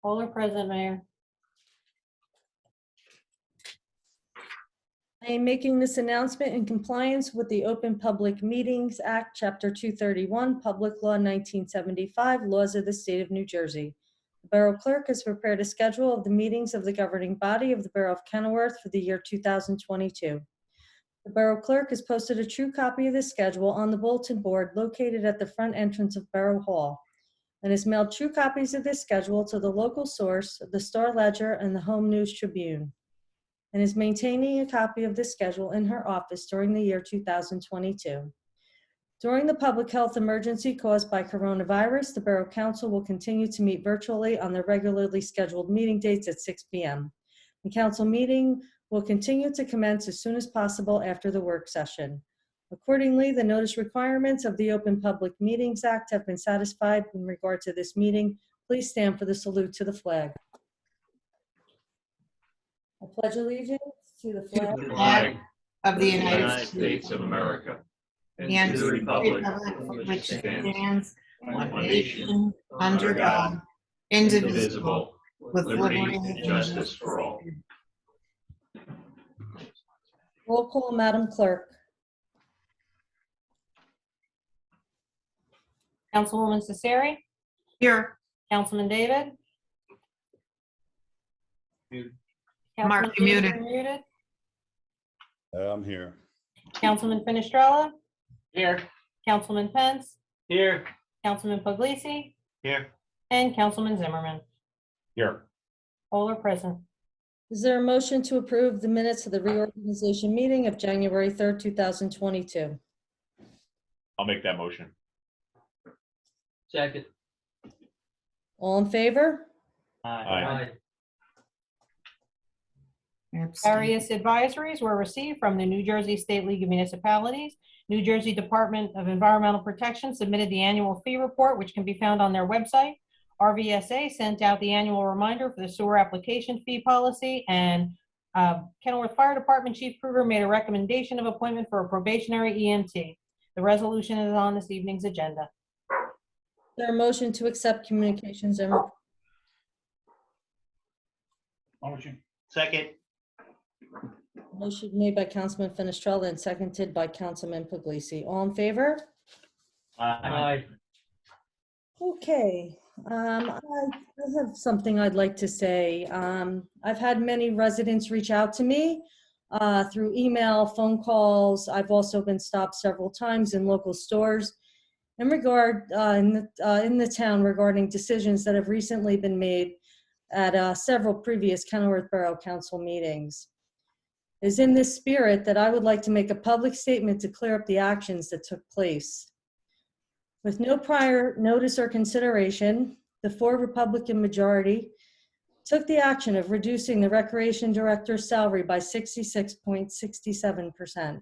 All are present, Mayor. I am making this announcement in compliance with the Open Public Meetings Act, Chapter 231, Public Law 1975, Laws of the State of New Jersey. The Borough Clerk has prepared a schedule of the meetings of the governing body of the Borough of Kenworth for the year 2022. The Borough Clerk has posted a true copy of the schedule on the bulletin board located at the front entrance of Borough Hall, and has mailed true copies of this schedule to the local source, the Star Ledger, and the Home News Tribune, and is maintaining a copy of this schedule in her office during the year 2022. During the public health emergency caused by coronavirus, the Borough Council will continue to meet virtually on their regularly scheduled meeting dates at 6 p.m. The council meeting will continue to commence as soon as possible after the work session. Accordingly, the notice requirements of the Open Public Meetings Act have been satisfied in regard to this meeting. Please stand for the salute to the flag. I pledge allegiance to the flag The flag of the United United States States of America, and to the republic for which it stands, one one nation, under God, indivisible, indivisible, with liberty and justice for all. Roll call, Madam Clerk. Councilwoman Cesari, Here, Councilman David. Muted. Councilman Mark, you're David, muted. you're muted. I'm here. Councilman Finestrella, Here. Councilman Pence, Here. Councilman Puglisi, Here. and Councilman Zimmerman. Here. All are present. Is there a motion to approve the minutes of the reorganization meeting of January 3rd, 2022? I'll make that motion. Second. All in favor? Aye. abstain. Various advisories were received from the New Jersey State League of Municipalities. New Jersey Department of Environmental Protection submitted the annual fee report, which can be found on their website. RVSA sent out the annual reminder for the sewer application fee policy, and Kenworth Fire Department Chief Kruger made a recommendation of appointment for a probationary EMT. The resolution is on this evening's agenda. Is there a motion to accept communications and reports? Motion. Second. Motion made by Councilman Finestrella and seconded by Councilman Puglisi. All in favor? Aye. Okay, I have something I'd like to say. I've had many residents reach out to me through email, phone calls. I've also been stopped several times in local stores in the town regarding decisions that have recently been made at several previous Kenworth Borough Council meetings. It is in this spirit that I would like to make a public statement to clear up the actions that took place. With no prior notice or consideration, the 4 Republican majority took the action of reducing the Recreation Director's salary by 66.67%.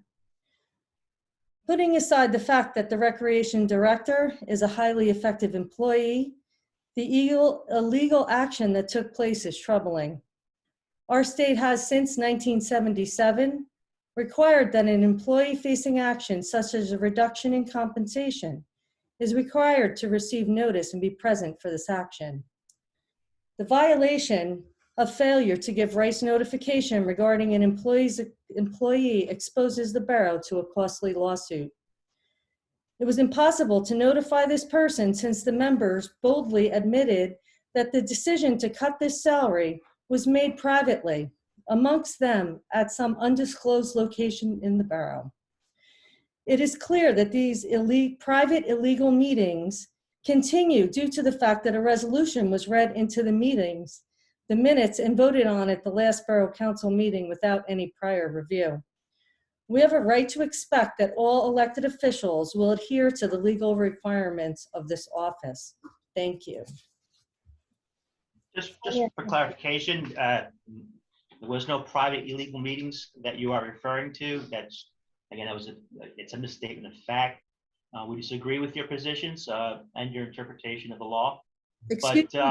Putting aside the fact that the Recreation Director is a highly effective employee, the illegal action that took place is troubling. Our state has, since 1977, required that an employee facing action, such as a reduction in compensation, is required to receive notice and be present for this action. The violation of failure to give rights notification regarding an employee exposes the borough to a costly lawsuit. It was impossible to notify this person since the members boldly admitted that the decision to cut this salary was made privately, amongst them at some undisclosed location in the borough. It is clear that these private illegal meetings continue due to the fact that a resolution was read into the minutes and voted on at the last Borough Council meeting without any prior review. We have a right to expect that all elected officials will adhere to the legal requirements of this office. Thank you. Just for clarification, there was no private illegal meetings that you are referring to. That's, again, it's a misstatement of fact. We disagree with your positions and your interpretation of the law. Excuse me,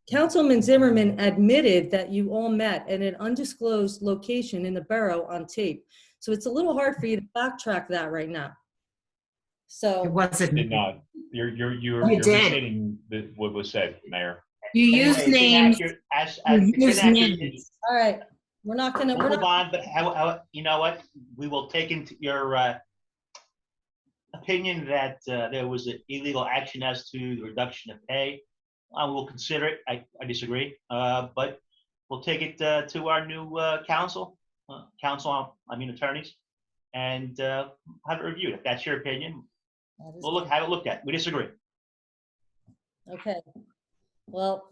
Councilman Zimmerman admitted that you all met at an undisclosed location in the borough on tape. So it's a little hard for you to backtrack that right now. So. It wasn't. Did not. You're You did. misstating what was said, Mayor. You use Anyway, it's names. inaccurate. As You it's use inaccurate. names. All right, we're not gonna, We'll move on, but you know what? We will take into your opinion that there was an illegal action as to the reduction of pay. I will consider it. I disagree, but we'll take it to our new attorneys, and have it reviewed. If that's your opinion, we'll have it looked at. We disagree. Okay, well,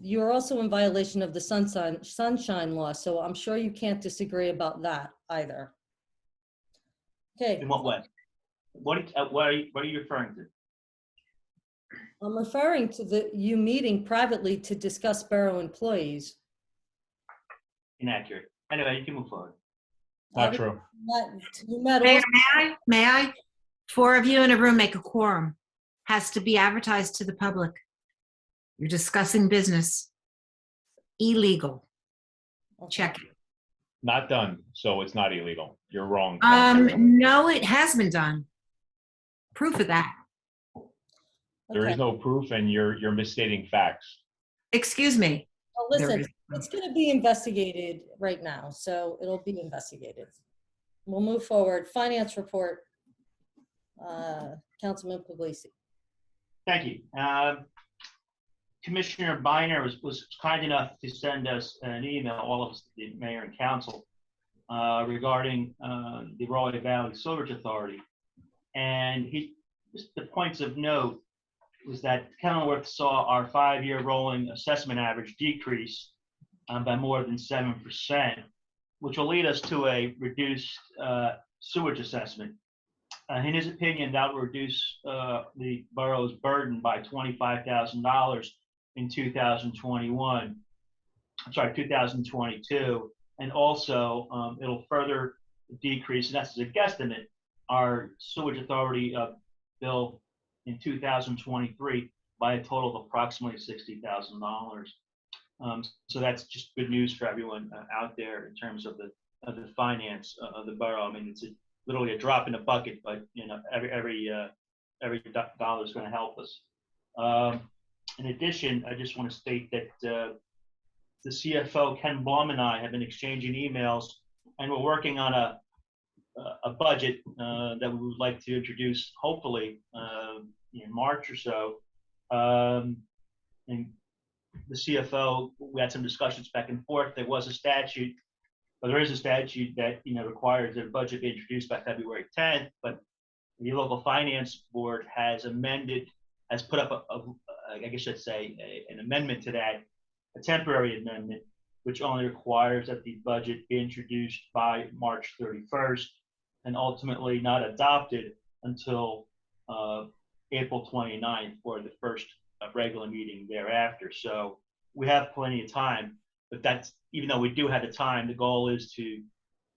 you're also in violation of the sunshine law, so I'm sure you can't disagree about that either. Okay, In what way? What are you referring to? I'm referring to you meeting privately to discuss borough employees. Inaccurate. Anyway, you can move forward. Not true. You met Mayor, all, may I? 4 of you in a room make a quorum. Has to be advertised to the public. You're discussing business. Illegal. Check it. Not done, so it's not illegal. You're wrong. Council. No, it has been done. Proof of that. There okay. is no proof, and you're misstating facts. Excuse me. Well, There listen, is. it's gonna be investigated right now, so it'll be investigated. We'll move forward. Finance report. Councilman Puglisi. Thank you. Commissioner Biner was kind enough to send us an email, all of us, the mayor and council, regarding the Royal Valley Sewage Authority. And just the points of note was that Kenworth saw our 5-year rolling assessment average decrease by more than 7%, which will lead us to a reduced sewage assessment. In his opinion, that will reduce the borough's burden by $25,000 in 2022, and also it'll further decrease, and that's as a guesstimate, our sewage authority bill in 2023 by a total of approximately $60,000. So that's just good news for everyone out there in terms of the finance of the borough. I mean, it's literally a drop in the bucket, but you know, every dollar is going to help us. In addition, I just want to state that the CFO Ken Blum and I have been exchanging emails, and we're working on a budget that we would like to introduce, hopefully in March or so. And the CFO, we had some discussions back and forth. There was a statute. Well, there is a statute that requires that a budget be introduced by February 10th, but the local finance board has put up I guess I should say an amendment to that, a temporary amendment, which only requires that the budget be introduced by March 31st and ultimately not adopted until April 29th for the first regular meeting thereafter. So we have plenty of time. But that's, even though we do have the time, the goal is to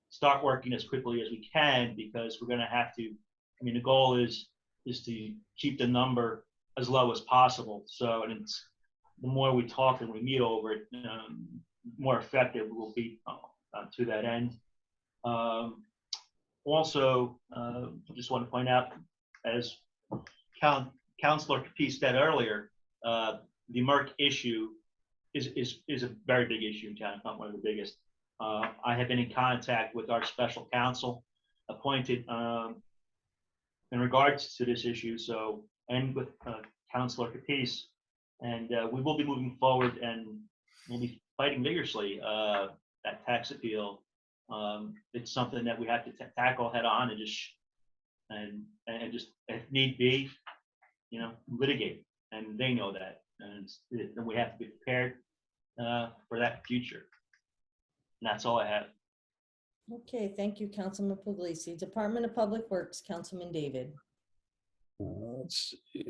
start working as quickly as we can, because we're going to have to, the goal is to keep the number as low as possible. So, and it's, the more we talk and we meet over it, more effective we will be to that end. Also, just want to point out, as Councilor Capiz said earlier, the Merck issue is a very big issue in town, if not one of the biggest. I have been in contact with our special counsel appointed in regards to this issue, and with Councilor Capiz, and we will be moving forward, and we'll be fighting vigorously that tax appeal. It's something that we have to tackle head on, and just if need be, litigate, and they know that. And we have to be prepared for that future. And that's all I have. Okay, thank you, Councilman Puglisi. Department of Public Works, Councilman David. Let's see.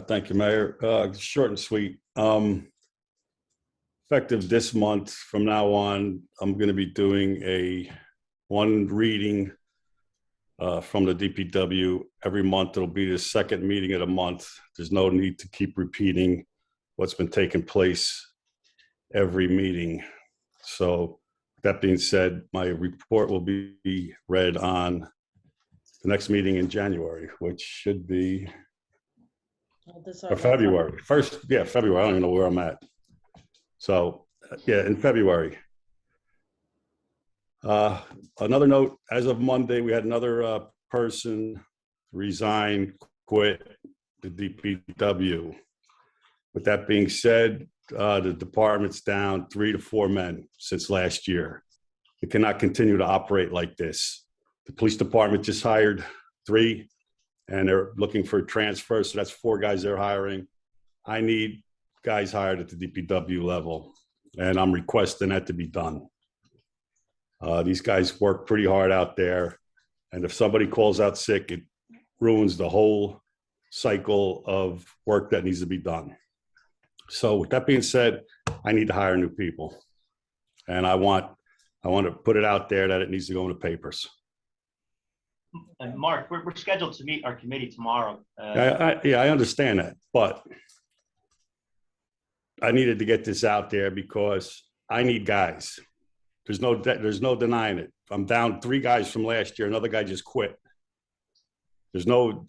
Thank you, Mayor. Short and sweet. Effective this month, from now on, I'm going to be doing one reading from the DPW every month. It'll be the second meeting of the month. There's no need to keep repeating what's been taking place every meeting. So that being said, my report will be read on the next meeting in January, which should be Well, this or are- February. First, yeah, February. I don't even know where I'm at. So, yeah, in February. Another note, as of Monday, we had another person resign, quit the DPW. With that being said, the department's down 3 to 4 men since last year. It cannot continue to operate like this. The police department just hired 3, and they're looking for a transfer, so that's 4 guys they're hiring. I need guys hired at the DPW level, and I'm requesting that to be done. These guys work pretty hard out there, and if somebody calls out sick, it ruins the whole cycle of work that needs to be done. So with that being said, I need to hire new people, and I want to put it out there that it needs to go in the papers. And Mark, we're scheduled to meet our committee tomorrow. I understand that, but I needed to get this out there because I need guys. There's no denying it. I'm down 3 guys from last year. Another guy just quit. There's no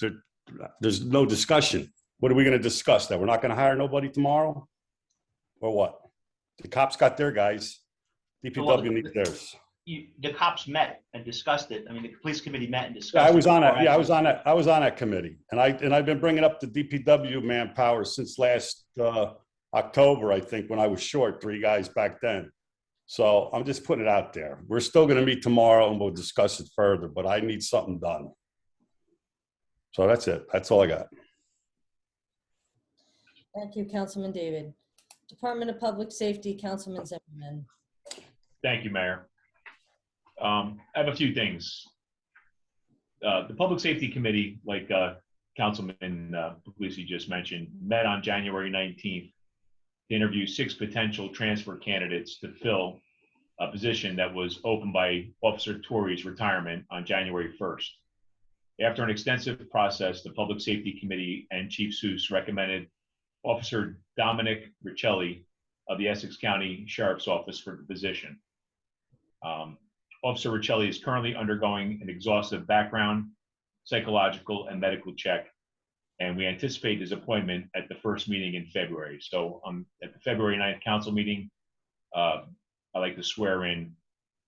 discussion. What are we going to discuss? That we're not going to hire nobody tomorrow, or what? The cops got their guys. DPW needs theirs. The cops met and discussed it. I mean, the police committee met and discussed. Yeah, I was it on that. before Yeah, I was on that. I was on that committee, and I've been bringing up the DPW manpower since last October, I think, when I was short 3 guys back then. So I'm just putting it out there. We're still going to meet tomorrow, and we'll discuss it further. But I need something done. So that's it. That's all I got. Thank you, Councilman David. Department of Public Safety, Councilman Zimmerman. Thank you, Mayor. I have a few things. The Public Safety Committee, like Councilman Puglisi just mentioned, met on January 19th to interview 6 potential transfer candidates to fill a position that was opened by Officer Torrey's retirement on January 1st. After an extensive process, the Public Safety Committee and Chief Seuss recommended Officer Dominic Riccelli of the Essex County Sheriff's Office for the position. Officer Riccelli is currently undergoing an exhaustive background, psychological, and medical check, and we anticipate his appointment at the first meeting in February. So at the February 9th council meeting, I'd like to swear in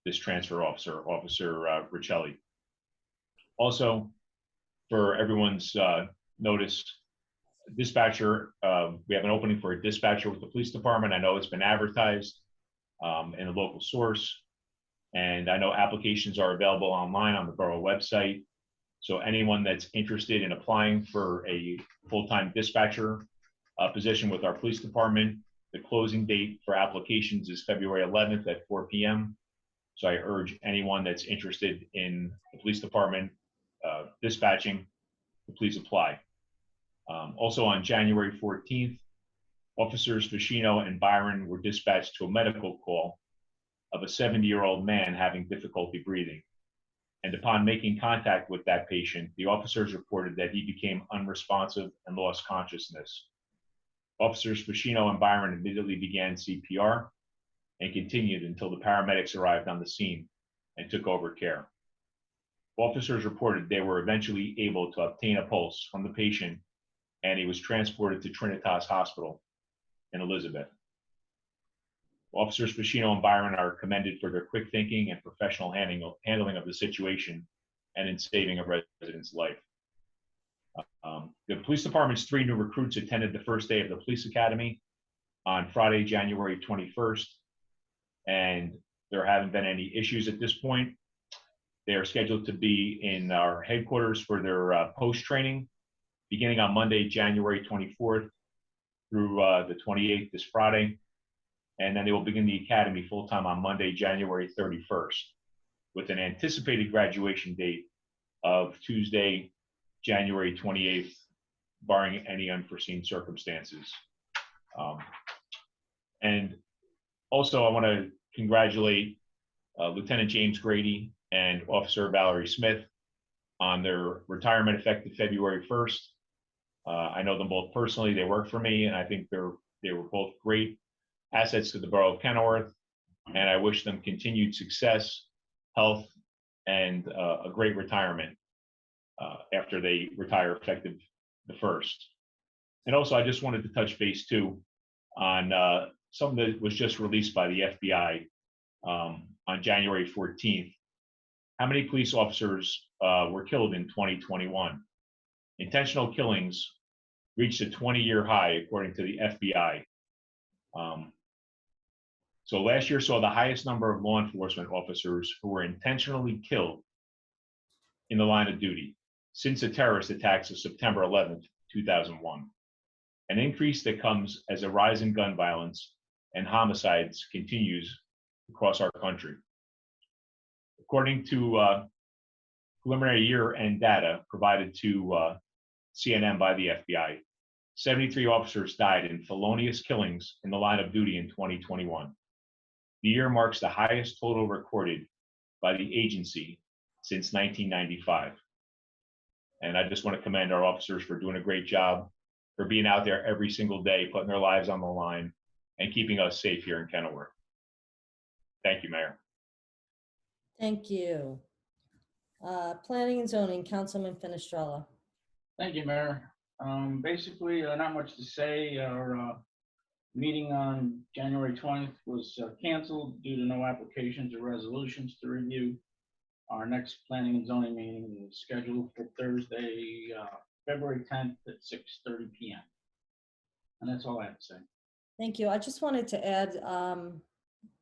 this transfer officer, Officer Riccelli. Also, for everyone's notice, dispatcher, we have an opening for a dispatcher with the police department. I know it's been advertised in a local source, and I know applications are available online on the borough website. So anyone that's interested in applying for a full-time dispatcher position with our police department, the closing date for applications is February 11th at 4 p.m. So I urge anyone that's interested in the police department dispatching to please apply. Also on January 14th, Officers Ficino and Byron were dispatched to a medical call of a 70-year-old man having difficulty breathing. And upon making contact with that patient, the officers reported that he became unresponsive and lost consciousness. Officers Ficino and Byron immediately began CPR and continued until the paramedics arrived on the scene and took over care. Officers reported they were eventually able to obtain a pulse from the patient, and he was transported to Trinitas Hospital in Elizabeth. Officers Ficino and Byron are commended for their quick thinking and professional handling of the situation and in saving a resident's life. The police department's 3 new recruits attended the first day of the police academy on Friday, January 21st, and there haven't been any issues at this point. They are scheduled to be in our headquarters for their post-training beginning on Monday, January 24th through the 28th, this Friday. And then they will begin the academy full-time on Monday, January 31st, with an anticipated graduation date of Tuesday, January 28th, barring any unforeseen circumstances. And also, I want to congratulate Lieutenant James Grady and Officer Valerie Smith on their retirement effective February 1st. I know them both personally. They work for me, and I think they were both great assets to the borough of Kenworth, and I wish them continued success, health, and a great retirement. after they retire effective the 1st. And also, I just wanted to touch base too on something that was just released by the FBI on January 14th. How many police officers were killed in 2021? Intentional killings reached a 20-year high, according to the FBI. So last year saw the highest number of law enforcement officers who were intentionally killed in the line of duty since the terrorist attacks of September 11th, 2001. An increase that comes as a rise in gun violence and homicides continues across our country. According to preliminary year-end data provided to CNN by the FBI, 73 officers died in felonious killings in the line of duty in 2021. The year marks the highest total recorded by the agency since 1995. And I just want to commend our officers for doing a great job, for being out there every single day, putting their lives on the line and keeping us safe here in Kenworth. Thank you, Mayor. Thank you. Planning and zoning, Councilman Fenestrella. Thank you, Mayor. Basically, not much to say. Our meeting on January 20th was canceled due to no applications or resolutions to review. Our next planning and zoning meeting is scheduled for Thursday, February 10th at 6:30 p.m. And that's all I have to say. Thank you. I just wanted to add,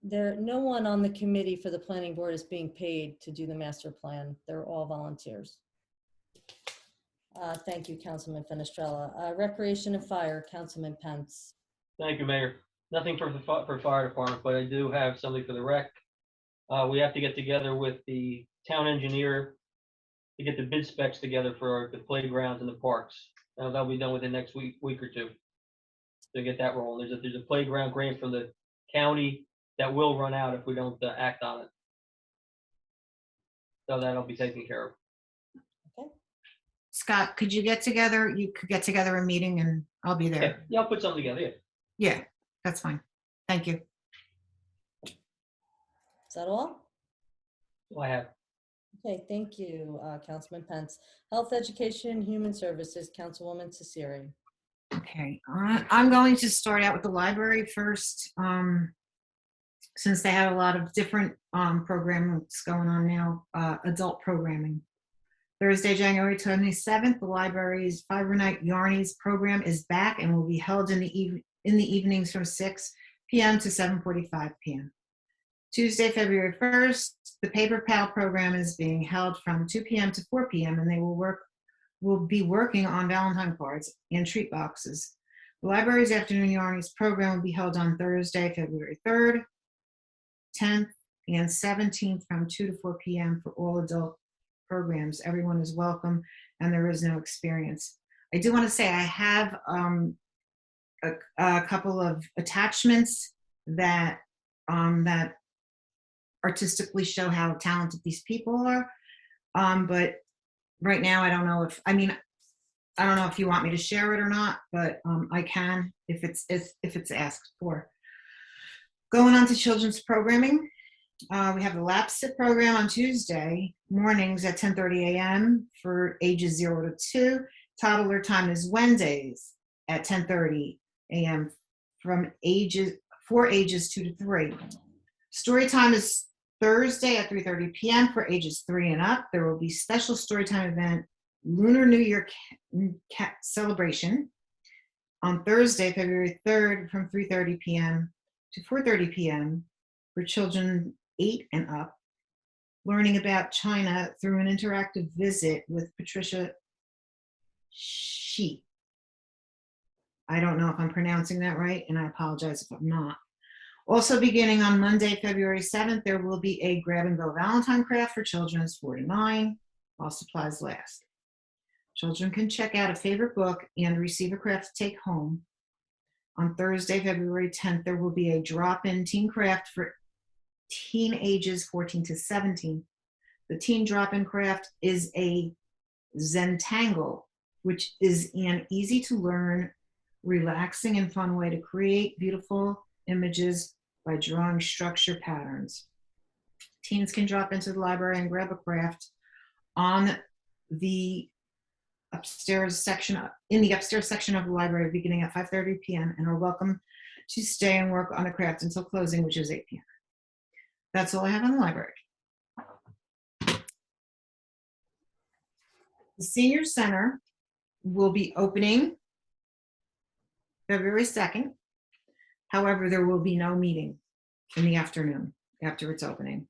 no one on the committee for the planning board is being paid to do the master plan. They're all volunteers. Thank you, Councilman Fenestrella. Recreation and Fire, Councilman Pence. Thank you, Mayor. Nothing for fire department, but I do have something for the rec. We have to get together with the town engineer to get the bid specs together for the playgrounds and the parks. That'll be done within the next week or two to get that rolling. There's a playground grant from the county that will run out if we don't act on it. So that'll be taken care of. Scott, could you get together? You could get together a meeting and I'll be Yeah, there. yeah, I'll put something together. Yeah. Yeah, that's fine. Thank you. Is that all? So I have. Okay, thank you, Councilman Pence. Health, Education, and Human Services, Councilwoman Cesari. Okay, I'm going to start out with the library first, since they have a lot of different programs going on now, adult programming. Thursday, January 27th, the library's Fiber Night Yarnies program is back and will be held in the evenings from 6 p.m. to 7:45 p.m. Tuesday, February 1st, the Paper Pal program is being held from 2 p.m. to 4 p.m. and they will be working on Valentine cards and treat boxes. The library's Afternoon Yarnies program will be held on Thursday, February 3rd, 10th, and 17th from 2 to 4 p.m. for all adult programs. Everyone is welcome and there is no experience. I do want to say I have a couple of attachments that that artistically show how talented these people are, but right now I don't know if I don't know if you want me to share it or not, but I can if it's asked for. Going on to children's programming, we have the Lap Sit program on Tuesday mornings at 10:30 a.m. for ages 0 to 2. Toddler time is Wednesdays at 10:30 a.m. for ages 2 to 3. Story time is Thursday at 3:30 p.m. for ages 3 and up. There will be special storytime event, Lunar New Year celebration on Thursday, February 3rd from 3:30 p.m. to 4:30 p.m. for children 8 and up, learning about China through an interactive visit with Patricia Shi. I don't know if I'm pronouncing that right, and I apologize if I'm not. Also beginning on Monday, February 7th, there will be a grab-and-go Valentine craft for children 4 to 9 while supplies last. Children can check out a favorite book and receive a craft to take home. On Thursday, February 10th, there will be a drop-in teen craft for teen ages 14 to 17. The teen drop-in craft is a Zentangle, which is an easy-to-learn, relaxing, and fun way to create beautiful images by drawing structure patterns. Teens can drop into the library and grab a craft on the upstairs section, in the upstairs section of the library beginning at 5:30 p.m. and are welcome to stay and work on a craft until closing, which is 8 p.m. That's all I have on the library. The senior center will be opening February 2nd. However, there will be no meeting in the afternoon after its opening.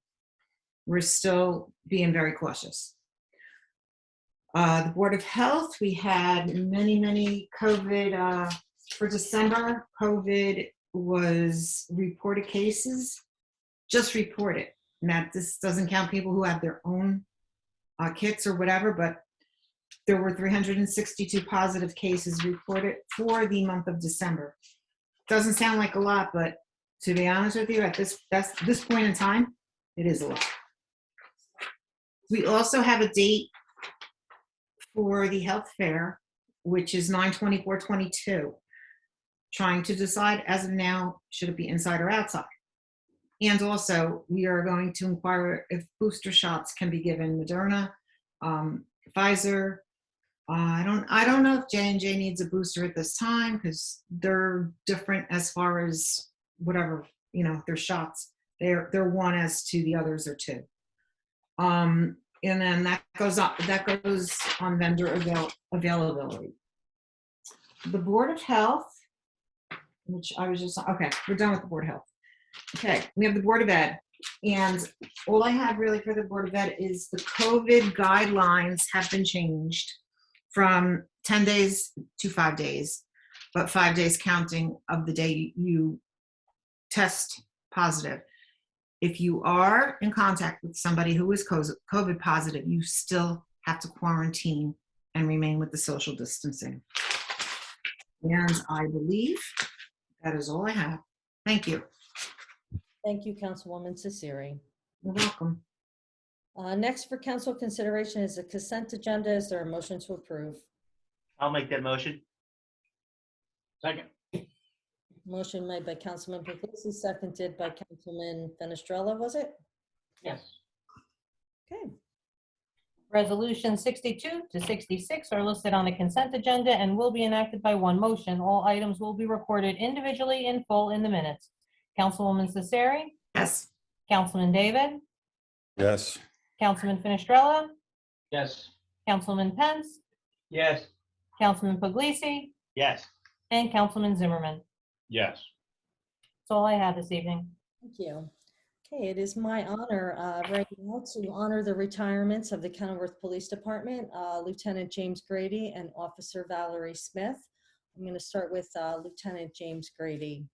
We're still being very cautious. The Board of Health, we had many COVID, for December, COVID was reported cases, just reported. Now, this doesn't count people who have their own kits or whatever, but there were 362 positive cases reported for the month of December. Doesn't sound like a lot, but to be honest with you, at this point in time, it is a lot. We also have a date for the health fair, which is 9/24/22. Trying to decide as of now, should it be inside or outside? And also, we are going to inquire if booster shots can be given. Moderna, Pfizer. I don't know if J&J needs a booster at this time because they're different as far as whatever, their shots. They're one as to the others are two. And then that goes on vendor availability. The Board of Health, which I was just, okay, we're done with the Board of Health. Okay, we have the Board of Ed. And all I have really for the Board of Ed is the COVID guidelines have been changed from 10 days to 5 days, but 5 days counting of the day you test positive. If you are in contact with somebody who is COVID positive, you still have to quarantine and remain with the social distancing. And I believe that is all I have. Thank you. Thank you, Councilwoman Cesari. You're welcome. Next for council consideration is the consent agenda. Is there a motion to approve? I'll make that motion. Second. Motion made by Councilman Puglisi, seconded by Councilman Fenestrella, was it? Yes. Okay. Resolutions 62 to 66 are listed on the consent agenda and will be enacted by one motion. All items will be recorded individually in full in the minutes. Councilwoman Cesari, Yes. Councilman David, Yes. Councilman Fenestrella, Yes. Councilman Pence, Yes. Councilman Puglisi, Yes. and Councilman Zimmerman. Yes. That's all I have this evening. Thank you. Okay, it is my honor right now to honor the retirements of the Kenworth Police Department, Lieutenant James Grady and Officer Valerie Smith. I'm going to start with Lieutenant James Grady.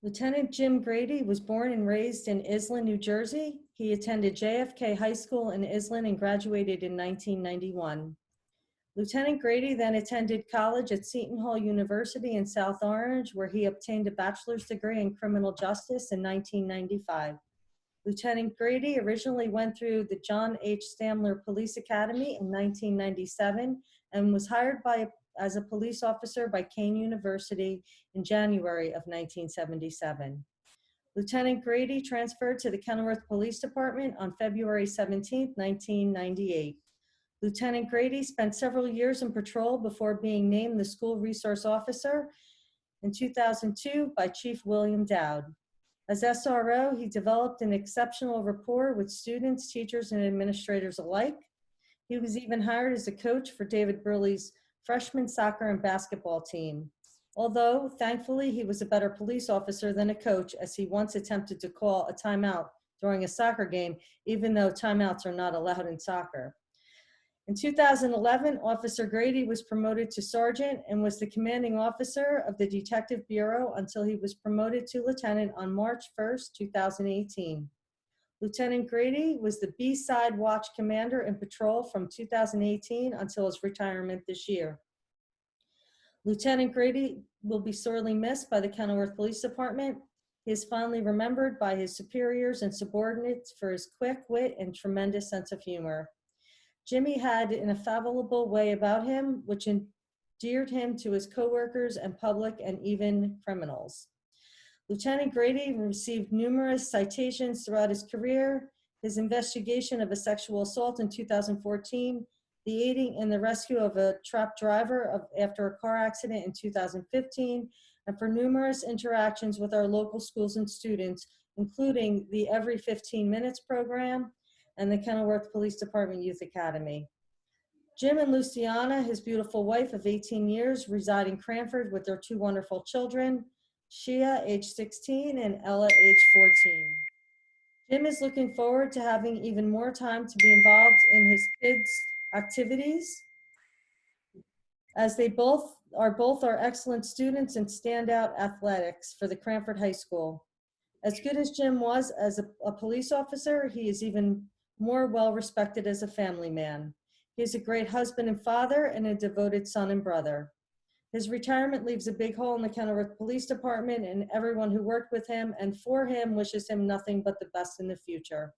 Lieutenant Jim Grady was born and raised in Island, New Jersey. He attended JFK High School in Island and graduated in 1991. Lieutenant Grady then attended college at Seton Hall University in South Orange, where he obtained a bachelor's degree in criminal justice in 1995. Lieutenant Grady originally went through the John H. Stamler Police Academy in 1997 and was hired as a police officer by Kane University in January of 1977. Lieutenant Grady transferred to the Kenworth Police Department on February 17, 1998. Lieutenant Grady spent several years in patrol before being named the school resource officer in 2002 by Chief William Dowd. As SRO, he developed an exceptional rapport with students, teachers, and administrators alike. He was even hired as a coach for David Burley's freshman soccer and basketball team. Although, thankfully, he was a better police officer than a coach, as he once attempted to call a timeout during a soccer game, even though timeouts are not allowed in soccer. In 2011, Officer Grady was promoted to sergeant and was the commanding officer of the Detective Bureau until he was promoted to lieutenant on March 1st, 2018. Lieutenant Grady was the B-side watch commander in patrol from 2018 until his retirement this year. Lieutenant Grady will be sorely missed by the Kenworth Police Department. He is fondly remembered by his superiors and subordinates for his quick wit and tremendous sense of humor. Jimmy had an affable way about him, which endeared him to his coworkers and public and even criminals. Lieutenant Grady received numerous citations throughout his career. His investigation of a sexual assault in 2014, the aiding in the rescue of a trapped driver after a car accident in 2015, and for numerous interactions with our local schools and students, including the Every 15 Minutes program and the Kenworth Police Department Youth Academy. Jim and Luciana, his beautiful wife of 18 years, reside in Cranford with their 2 wonderful children, Shia, age 16, and Ella, age 14. Jim is looking forward to having even more time to be involved in his kids' activities, as they both are excellent students and standout athletics for the Cranford High School. As good as Jim was as a police officer, he is even more well-respected as a family man. He is a great husband and father and a devoted son and brother. His retirement leaves a big hole in the Kenworth Police Department, and everyone who worked with him and for him wishes him nothing but the best in the future.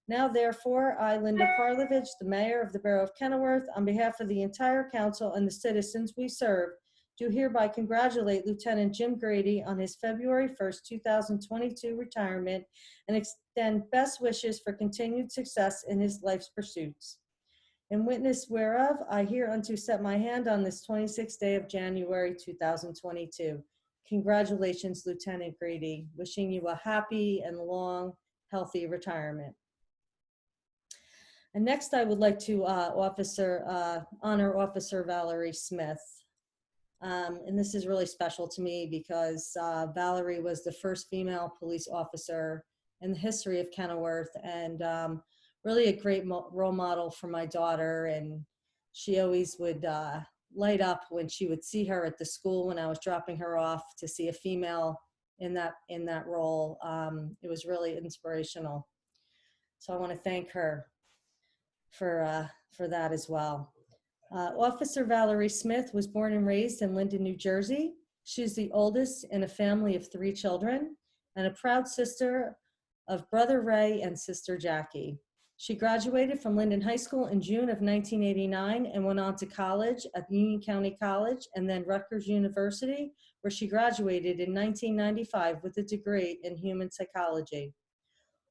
Now, therefore, I, Linda Karlovich, the mayor of the Borough of Kenworth, on behalf of the entire council and the citizens we serve, do hereby congratulate Lieutenant Jim Grady on his February 1st, 2022 retirement and extend best wishes for continued success in his life's pursuits. In witness whereof, I hereunto set my hand on this 26th day of January 2022. Congratulations, Lieutenant Grady. Wishing you a happy and long, healthy retirement. And next, I would like to honor Officer Valerie Smith. And this is really special to me because Valerie was the first female police officer in the history of Kenworth, and really a great role model for my daughter. And she always would light up when she would see her at the school when I was dropping her off, to see a female in that role. It was really inspirational. So I want to thank her for that as well. Officer Valerie Smith was born and raised in Linden, New Jersey. She's the oldest in a family of 3 children and a proud sister of Brother Ray and Sister Jackie. She graduated from Linden High School in June of 1989 and went on to college at Union County College and then Rutgers University, where she graduated in 1995 with a degree in human psychology.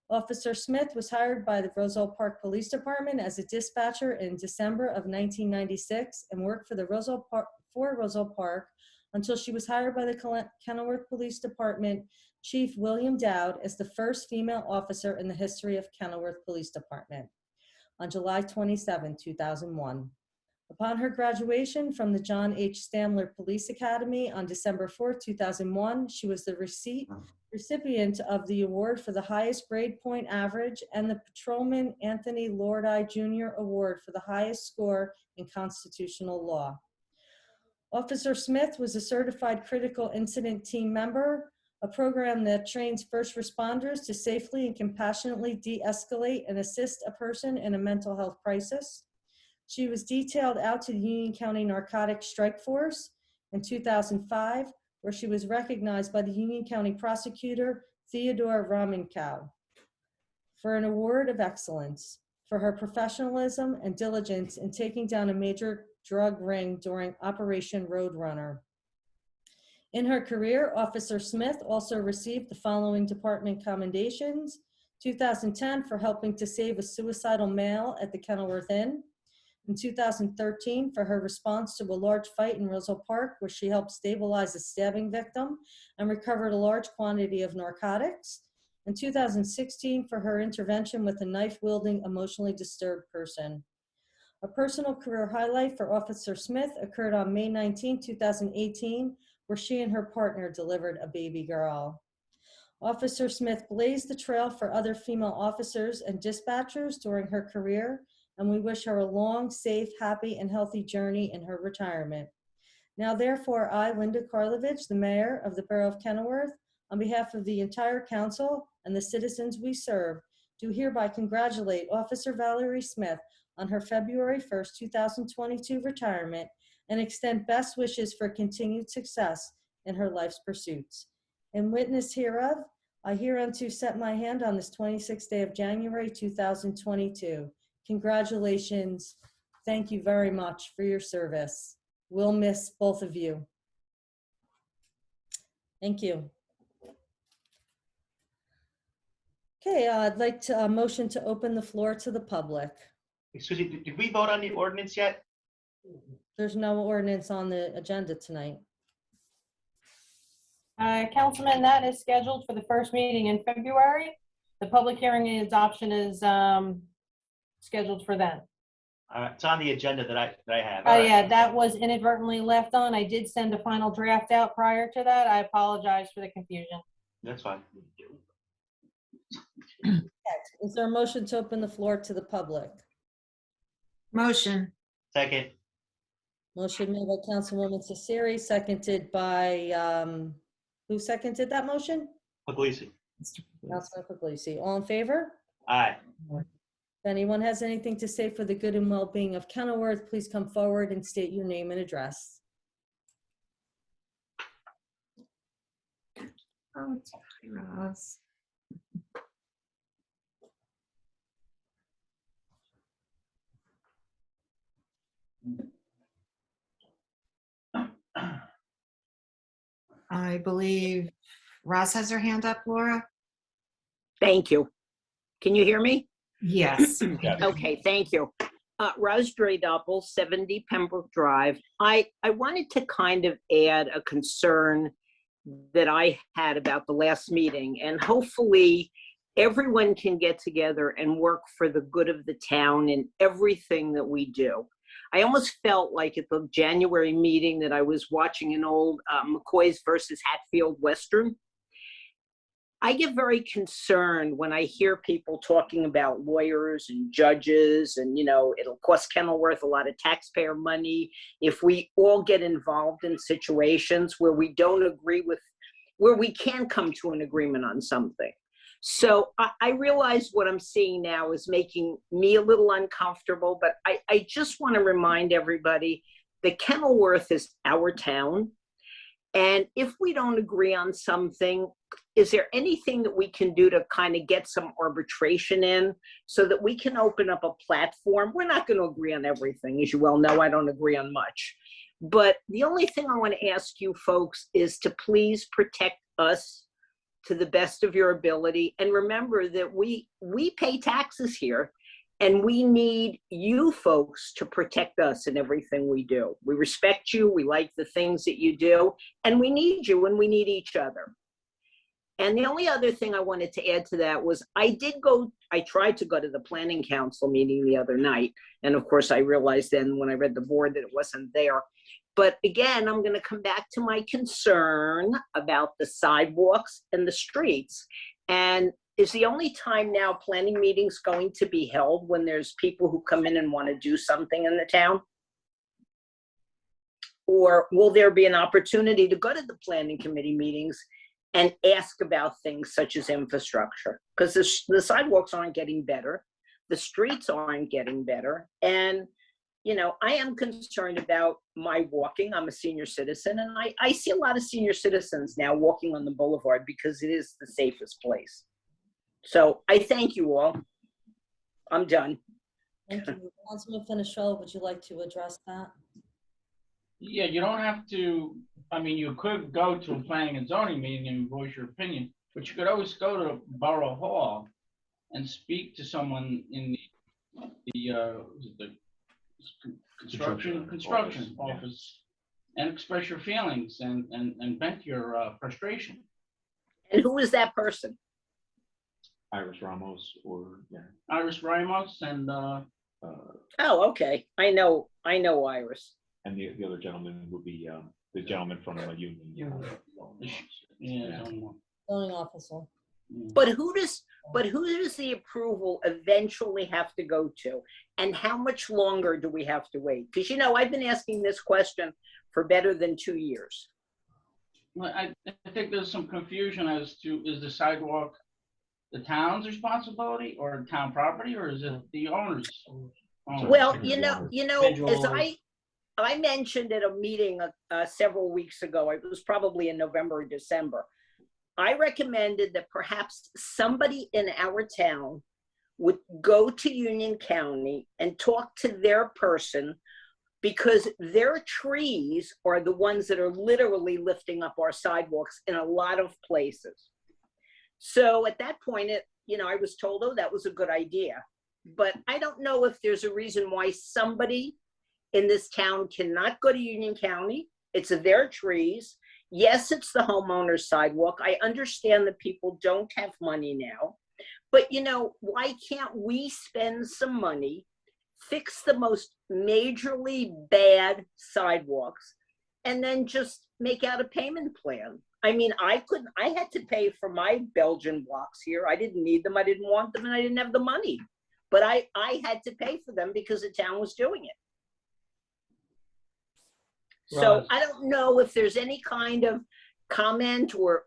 Officer Smith was hired by the Roselle Park Police Department as a dispatcher in December of 1996 and worked for Roselle Park until she was hired by the Kenworth Police Department Chief William Dowd as the first female officer in the history of Kenworth Police Department on July 27, 2001. Upon her graduation from the John H. Stamler Police Academy on December 4, 2001, she was the recipient of the award for the highest grade point average and the Patrolman Anthony Lordi Jr. Award for the highest score in constitutional law. Officer Smith was a certified critical incident team member, a program that trains first responders to safely and compassionately de-escalate and assist a person in a mental health crisis. She was detailed out to the Union County Narcotics Strike Force in 2005, where she was recognized by the Union County Prosecutor Theodore Ramenkow for an award of excellence for her professionalism and diligence in taking down a major drug ring during Operation Roadrunner. In her career, Officer Smith also received the following department commendations: 2010 for helping to save a suicidal male at the Kenworth Inn; in 2013 for her response to a large fight in Roselle Park, where she helped stabilize a stabbing victim and recovered a large quantity of narcotics; in 2016 for her intervention with a knife-wielding, emotionally disturbed person. A personal career highlight for Officer Smith occurred on May 19, 2018, where she and her partner delivered a baby girl. Officer Smith blazed the trail for other female officers and dispatchers during her career, and we wish her a long, safe, happy, and healthy journey in her retirement. Now, therefore, I, Linda Karlovich, the mayor of the Borough of Kenworth, on behalf of the entire council and the citizens we serve, do hereby congratulate Officer Valerie Smith on her February 1st, 2022 retirement and extend best wishes for continued success in her life's pursuits. In witness hereof, I hereunto set my hand on this 26th day of January 2022. Congratulations. Thank you very much for your service. We'll miss both of you. Thank you. Okay, I'd like to, motion to open the floor to the public. Excuse me, did we vote on the ordinance yet? There's no ordinance on the agenda tonight. Councilman, that is scheduled for the first meeting in February. The public hearing and adoption is scheduled for then. It's on the agenda that I have. Oh, All right. yeah, that was inadvertently left on. I did send a final draft out prior to that. I apologize for the confusion. That's fine. Is there a motion to open the floor to the public? Motion. Second, Motion made by Councilwoman Cesari, seconded by, who seconded that motion? Puglisi. Councilman Puglisi. All in favor? Aye. If anyone has anything to say for the good and well-being of Kenilworth, please come forward and state your name and address. Oh, it's Ross. I believe Ross has her hand up, Laura. Thank you. Can you hear me? Yes. Yes. Okay, thank you. Roz Dradoppel, 70 Pembroke Drive. I wanted to kind of add a concern that I had about the last meeting, and hopefully everyone can get together and work for the good of the town in everything that we do. I almost felt like at the January meeting that I was watching an old McCoy's versus Hatfield Western. I get very concerned when I hear people talking about lawyers and judges and, you know, it'll cost Kenilworth a lot of taxpayer money if we all get involved in situations where we don't agree with, where we can come to an agreement on something. So I realize what I'm seeing now is making me a little uncomfortable, but I just want to remind everybody that Kenilworth is our town. And if we don't agree on something, is there anything that we can do to kind of get some arbitration in so that we can open up a platform? We're not going to agree on everything. As you well know, I don't agree on much. But the only thing I want to ask you folks is to please protect us to the best of your ability. And remember that we pay taxes here, and we need you folks to protect us in everything we do. We respect you, we like the things that you do, and we need you and we need each other. And the only other thing I wanted to add to that was I tried to go to the planning council meeting the other night. And of course I realized then when I read the board that it wasn't there. But again, I'm gonna come back to my concern about the sidewalks and the streets. And is the only time now planning meetings going to be held when there's people who come in and want to do something in the town? Or will there be an opportunity to go to the planning committee meetings and ask about things such as infrastructure? Because the sidewalks aren't getting better, the streets aren't getting better, and you know, I am concerned about my walking. I'm a senior citizen, and I see a lot of senior citizens now walking on the boulevard because it is the safest place. So I thank you all. I'm done. Thank you. Councilman Finichel, would you like to address that? Yeah, you don't have to, I mean, you could go to a planning and zoning meeting and voice your opinion, but you could always go to Borough Hall and speak to someone in the construction office and express your feelings and vent your frustration. And who is that person? Iris Ramos or, yeah. Iris Ramos and Oh, okay. I know Iris. And the other gentleman would be the gentleman from the union. yeah. Zoning officer. But who does the approval eventually have to go to? And how much longer do we have to wait? Because, you know, I've been asking this question for better than 2 years. Well, I think there's some confusion as to, is the sidewalk the town's responsibility or town property, or is it the owner's? Well, you know, as Individual- I mentioned at a meeting several weeks ago, it was probably in November or December, I recommended that perhaps somebody in our town would go to Union County and talk to their person, because their trees are the ones that are literally lifting up our sidewalks in a lot of places. So at that point, I was told, oh, that was a good idea. But I don't know if there's a reason why somebody in this town cannot go to Union County. It's their trees. Yes, it's the homeowner's sidewalk. I understand that people don't have money now. But, why can't we spend some money, fix the most majorly bad sidewalks, and then just make out a payment plan? I mean, I had to pay for my Belgian blocks here. I didn't need them, I didn't want them, and I didn't have the money. But I had to pay for them because the town was doing it. So Right. I don't know if there's any kind of comment or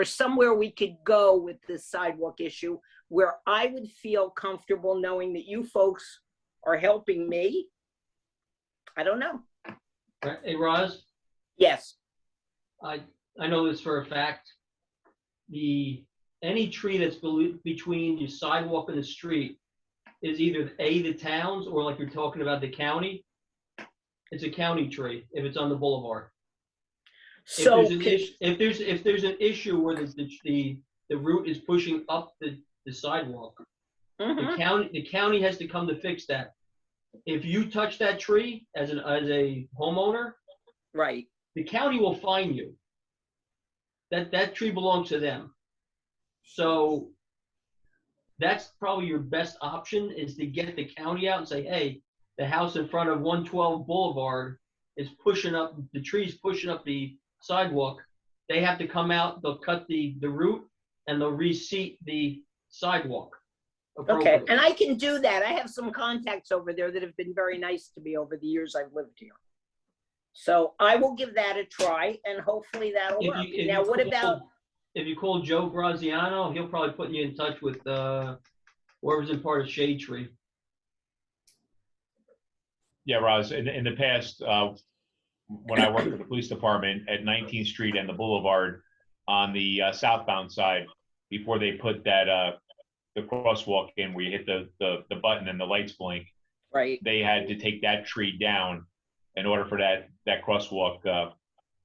somewhere we could go with this sidewalk issue where I would feel comfortable knowing that you folks are helping me. I don't know. Right. Hey, Roz, Yes. I know this for a fact. Any tree that's between the sidewalk and the street is either the town's, or like you're talking about the county. It's a county tree if it's on the boulevard. So If there's an issue where the root is pushing up the sidewalk, the county has to come to fix that. If you touch that tree as a homeowner, right. the county will fine you. That tree belongs to them. So that's probably your best option, is to get the county out and say, hey, the house in front of 112 Boulevard is pushing up, the tree's pushing up the sidewalk. They have to come out, they'll cut the root, and they'll reseat the sidewalk. Okay, and I can do that. I have some contacts over there that have been very nice to me over the years I've lived here. So I will give that a try, and hopefully that'll work. Now, what about? If you call Joe Graziano, he'll probably put you in touch with whoever's in part of Shade Tree. Yeah, Roz, in the past, when I worked for the police department at 19th Street and the Boulevard on the southbound side, before they put that the crosswalk in where you hit the button and the lights blink, right, they had to take that tree down in order for that crosswalk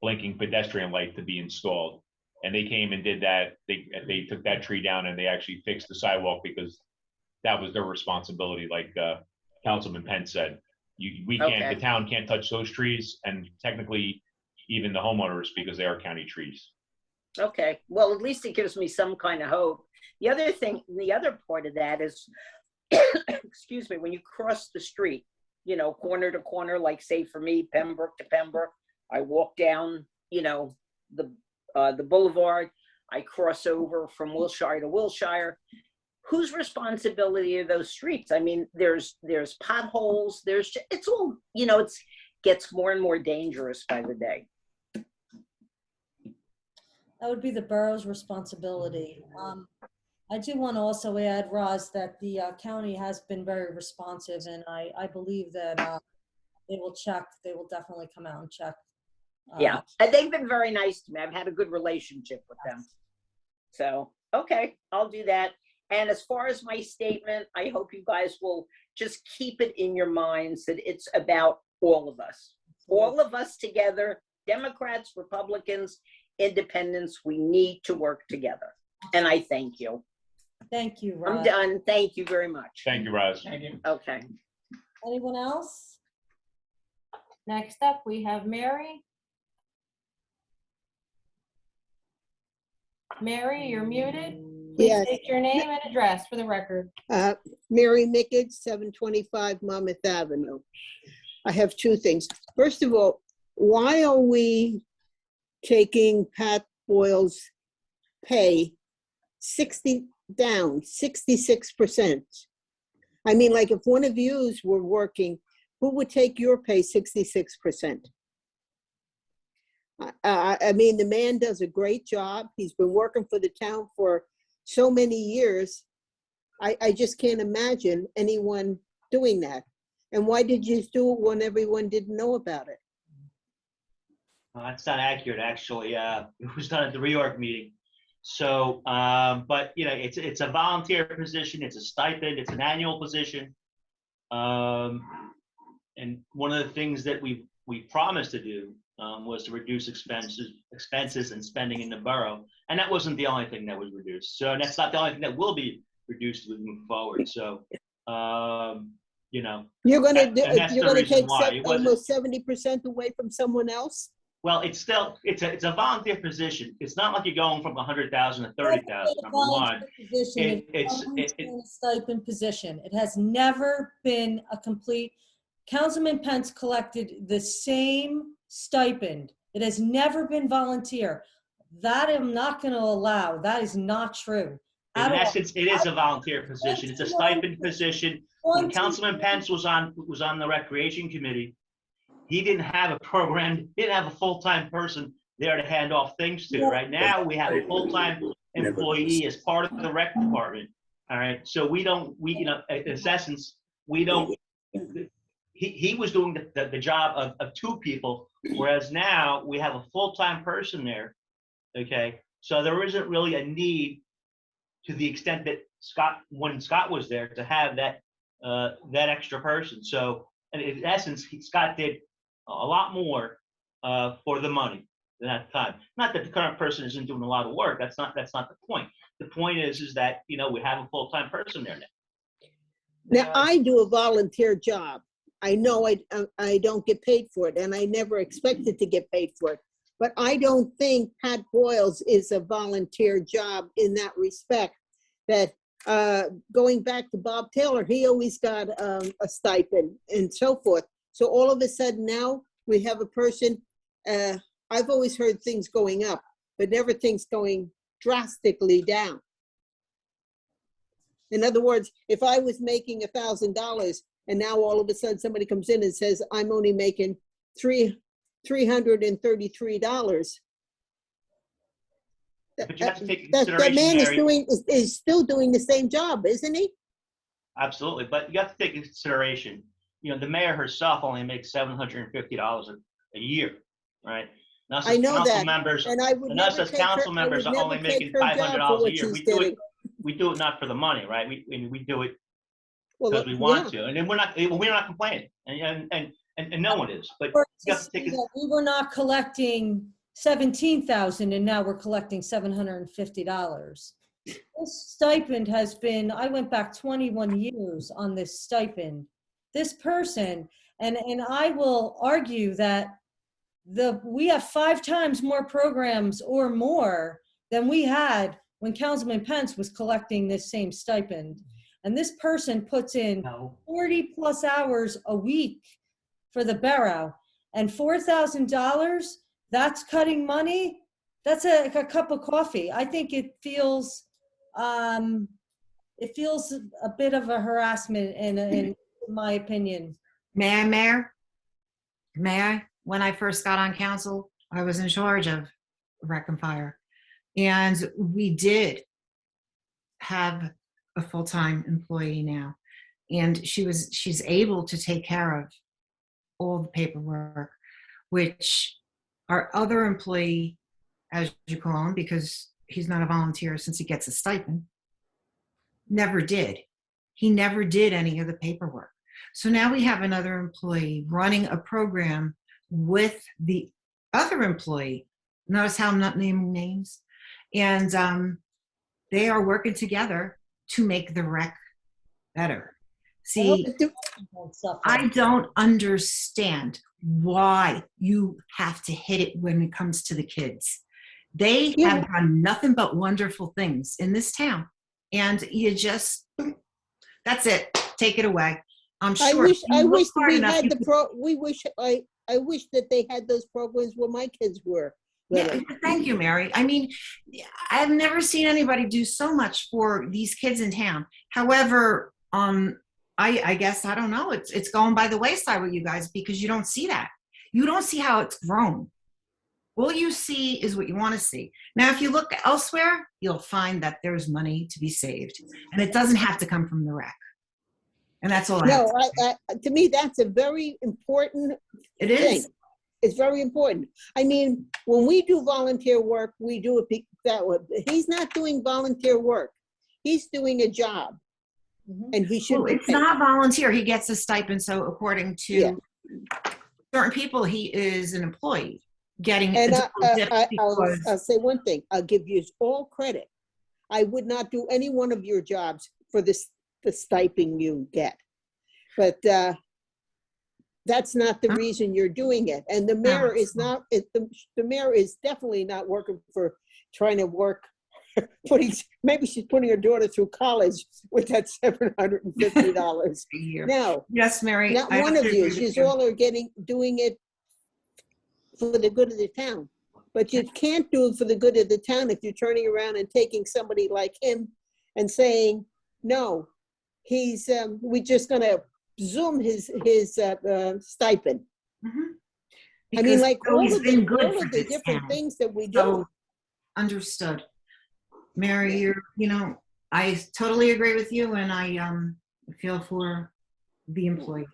blinking pedestrian light to be installed. And they came and did that. They took that tree down and they actually fixed the sidewalk because that was their responsibility, like Councilman Penn said. We can't, Okay. the town can't touch those trees, and technically even the homeowners, because they are county trees. Okay, well, at least it gives me some kind of hope. The other thing, the other part of that is, excuse me, when you cross the street, corner to corner, like say for me, Pembroke to Pembroke, I walk down, the boulevard, I cross over from Wilshire to Wilshire. Whose responsibility are those streets? I mean, there's potholes, it's all, it gets more and more dangerous by the day. That would be the borough's responsibility. I do want to also add, Roz, that the county has been very responsive, and I believe that they will check. They will definitely come out and check. Yeah, and they've been very nice to me. I've had a good relationship with them. So, okay, I'll do that. And as far as my statement, I hope you guys will just keep it in your minds that it's about all of us together, Democrats, Republicans, Independents. We need to work together. And I thank you. Thank you, Roz. I'm done. Thank you very much. Thank you, Roz. Thank you. Okay. Anyone else? Next up, we have Mary. Mary, you're muted. Please Yes. state your name and address for the record. Mary Mickage, 725 Monmouth Avenue. I have two things. First of all, why are we taking Pat Boyle's pay 66%? I mean, like if one of yous were working, who would take your pay 66%? I mean, the man does a great job. He's been working for the town for so many years. I just can't imagine anyone doing that. And why did you do it when everyone didn't know about it? That's not accurate, actually. It was done at the reorg meeting. So, but it's a volunteer position. It's a stipend. It's an annual position. And one of the things that we promised to do was to reduce expenses and spending in the borough. And that wasn't the only thing that was reduced. So that's not the only thing that will be reduced moving forward. So, you know, You're gonna and that's the reason take why. It wasn't, almost 70% away from someone else? well, it's still, it's a volunteer position. It's not like you're going from 100,000 to 30,000, number one. It's a stipend position. It has never been a complete, Councilman Pence collected the same stipend. It has never been volunteer. That I'm not going to allow. That is not true. In essence, it is a volunteer position. It's a stipend position. When Councilman Pence was on the Recreation Committee, he didn't have a program, he didn't have a full-time person there to hand off things to. Right now, we have a full-time employee as part of the rec department. All right, so you know, in essence, we don't. He was doing the job of two people, whereas now we have a full-time person there. Okay, so there isn't really a need to the extent that when Scott was there, to have that extra person. So in essence, Scott did a lot more for the money than at the time. Not that the current person isn't doing a lot of work. That's not the point. The point is that, you know, we have a full-time person there now. Now, I do a volunteer job. I know I don't get paid for it, and I never expected to get paid for it. But I don't think Pat Boyle's is a volunteer job in that respect. That going back to Bob Taylor, he always got a stipend and so forth. So all of a sudden now we have a person, I've always heard things going up, but never things going drastically down. In other words, if I was making $1,000 and now all of a sudden somebody comes in and says, I'm only making $333. But you have to take That consideration, man Mary, is still doing the same job, isn't he? Absolutely, but you have to take into consideration, you know, the mayor herself only makes $750 a year, right? Now, I know that, members, and I would and us never as take her- council I members would are only never take making her job for $500 a what year. she's doing. We do it not for the money, right? We do it Well, because we want to, and then we're not complaining, and no one is. But you have to take it. We were not collecting 17,000 and now we're collecting $750. This stipend has been, I went back 21 years on this stipend. This person, and I will argue that we have 5 times more programs or more than we had when Councilman Pence was collecting this same stipend. And this person puts in 40 plus hours a week for the borough, and $4,000, that's cutting money. That's a cup of coffee. I think it feels a bit of a harassment in my opinion. May I, Mayor? May I? When I first got on council, I was in charge of Rec and Fire. And we did have a full-time employee now. And she's able to take care of all the paperwork, which our other employee, as you call him, because he's not a volunteer since he gets a stipend, never did. He never did any of the paperwork. So now we have another employee running a program with the other employee. Notice how I'm not naming names. And they are working together to make the rec better. See, I don't understand why you have to hit it when it comes to the kids. They have done nothing but wonderful things in this town. And you just, that's it. Take it away. I'm sure. I wish that they had those programs where my kids were. Yeah, thank you, Mary. I mean, I've never seen anybody do so much for these kids in town. However, I guess, I don't know, it's going by the wayside with you guys because you don't see that. You don't see how it's grown. All you see is what you want to see. Now, if you look elsewhere, you'll find that there's money to be saved. And it doesn't have to come from the rec. And that's all I have to say. To me, that's a very important It thing. is. It's very important. I mean, when we do volunteer work, we do it that way. He's not doing volunteer work. He's doing a job. And he should be It's paid. not volunteer. He gets a stipend. So according to certain people, he is an employee. getting And additional dips I'll because say one thing, I'll give you all credit. I would not do any one of your jobs for the stipend you get. But that's not the Huh? reason you're doing it. And the mayor is not, the mayor is definitely not working for trying to work, maybe she's putting her daughter through college with that $750. a year. No, Yes, Mary. not I one have of to you. agree with She's you. all are doing it for the good of the town. But you can't do it for the good of the town if you're turning around and taking somebody like him and saying, no, he's, we're just gonna zoom his stipend. Mhm. I mean, Because like it's always been good all for of the this different town. things that we do. So, understood. Mary, I totally agree with you, and I feel for the employee.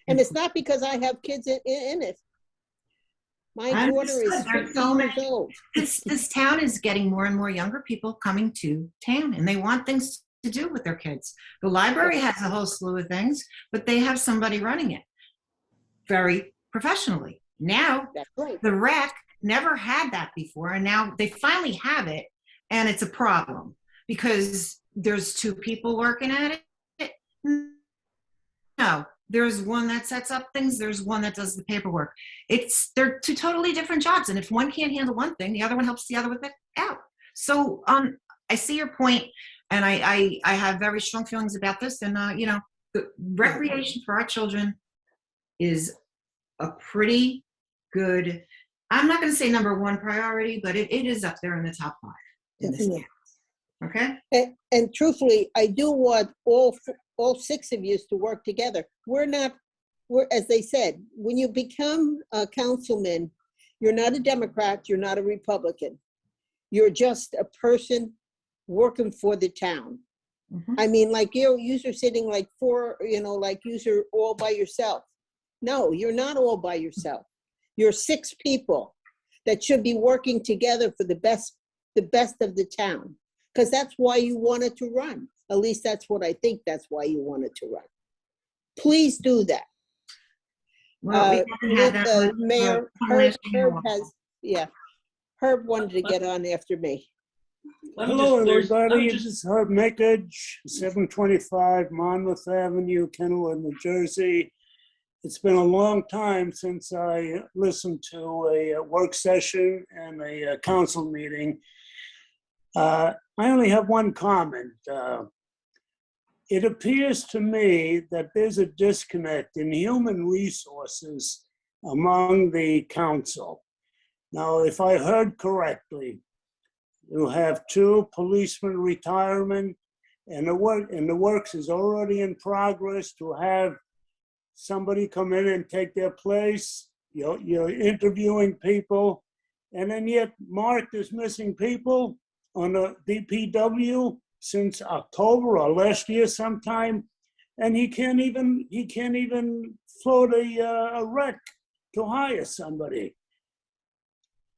And it's not because I have kids in it. My I daughter is understood. There's 50 so years old. This town is getting more and more younger people coming to town, and they want things to do with their kids. The library has a whole slew of things, but they have somebody running it very professionally. Now, That's right. the rec never had that before, and now they finally have it, and it's a problem because there's two people working at it. No, there's one that sets up things, there's one that does the paperwork. They're two totally different jobs, and if one can't handle one thing, the other one helps the other with it out. So I see your point, and I have very strong feelings about this, and the recreation for our children is a pretty good, I'm not going to say number one priority, but it is up there in the top 5 in this town. Okay? And truthfully, I do want all 6 of you to work together. We're, as they said, when you become a councilman, you're not a Democrat, you're not a Republican. You're just a person working for the town. Mhm. I mean, like you're sitting like you're all by yourself. No, you're not all by yourself. You're 6 people that should be working together for the best of the town. Because that's why you wanted to run. At least that's what I think, that's why you wanted to run. Please do that. Well, we haven't had that much, Mayor, from Herb last year. Herb wanted to get on after me. Hello, everybody. This is Herb Mickage, 725 Monmouth Avenue, Kenworth, New Jersey. It's been a long time since I listened to a work session and a council meeting. I only have one comment. It appears to me that there's a disconnect in human resources among the council. Now, if I heard correctly, you have 2 policemen retirement, and the works is already in progress to have somebody come in and take their place. You're interviewing people, and then yet marked as missing people on the DPW since October or last year sometime, and he can't even float a rec to hire somebody.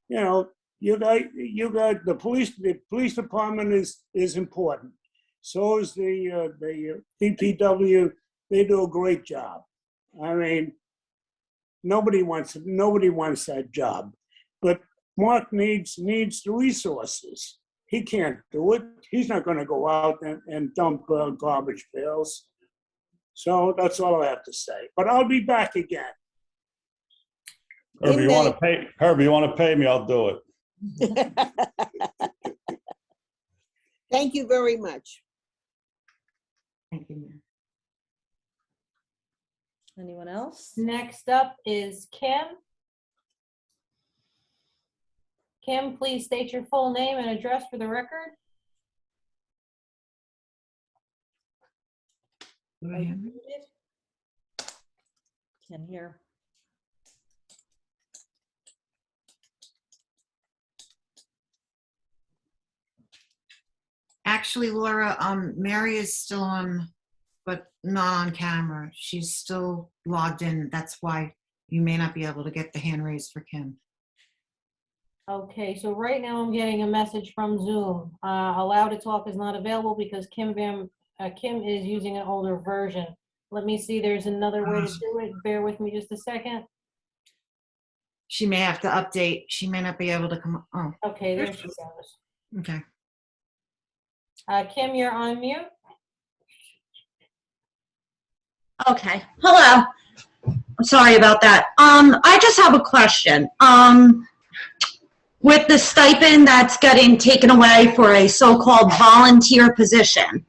You got the police department is important. So is the DPW. They do a great job. I mean, nobody wants that job, but Mark needs the resources. He can't do it. He's not going to go out and dump garbage pails. So that's all I have to say. But I'll be back again. Herbie, you want to pay me, I'll do it. Thank you very much. Thank you, Mayor. Anyone else? Next up is Kim. Kim, please state your full name and address for the record. Are you muted? Can't hear. Actually, Laura, Mary is still on, but not on camera. She's still logged in. That's why you may not be able to get the hand raised for Kim. Okay, so right now I'm getting a message from Zoom. Allow to talk is not available because Kim is using an older version. Let me see, there's another way to do it. Bear with me just a second. She may have to update. She may not be able to come. Oh, Okay, there she goes. okay. Kim, you're on mute. Okay, hello. I'm sorry about that. I just have a question. With the stipend that's getting taken away for a so-called volunteer position.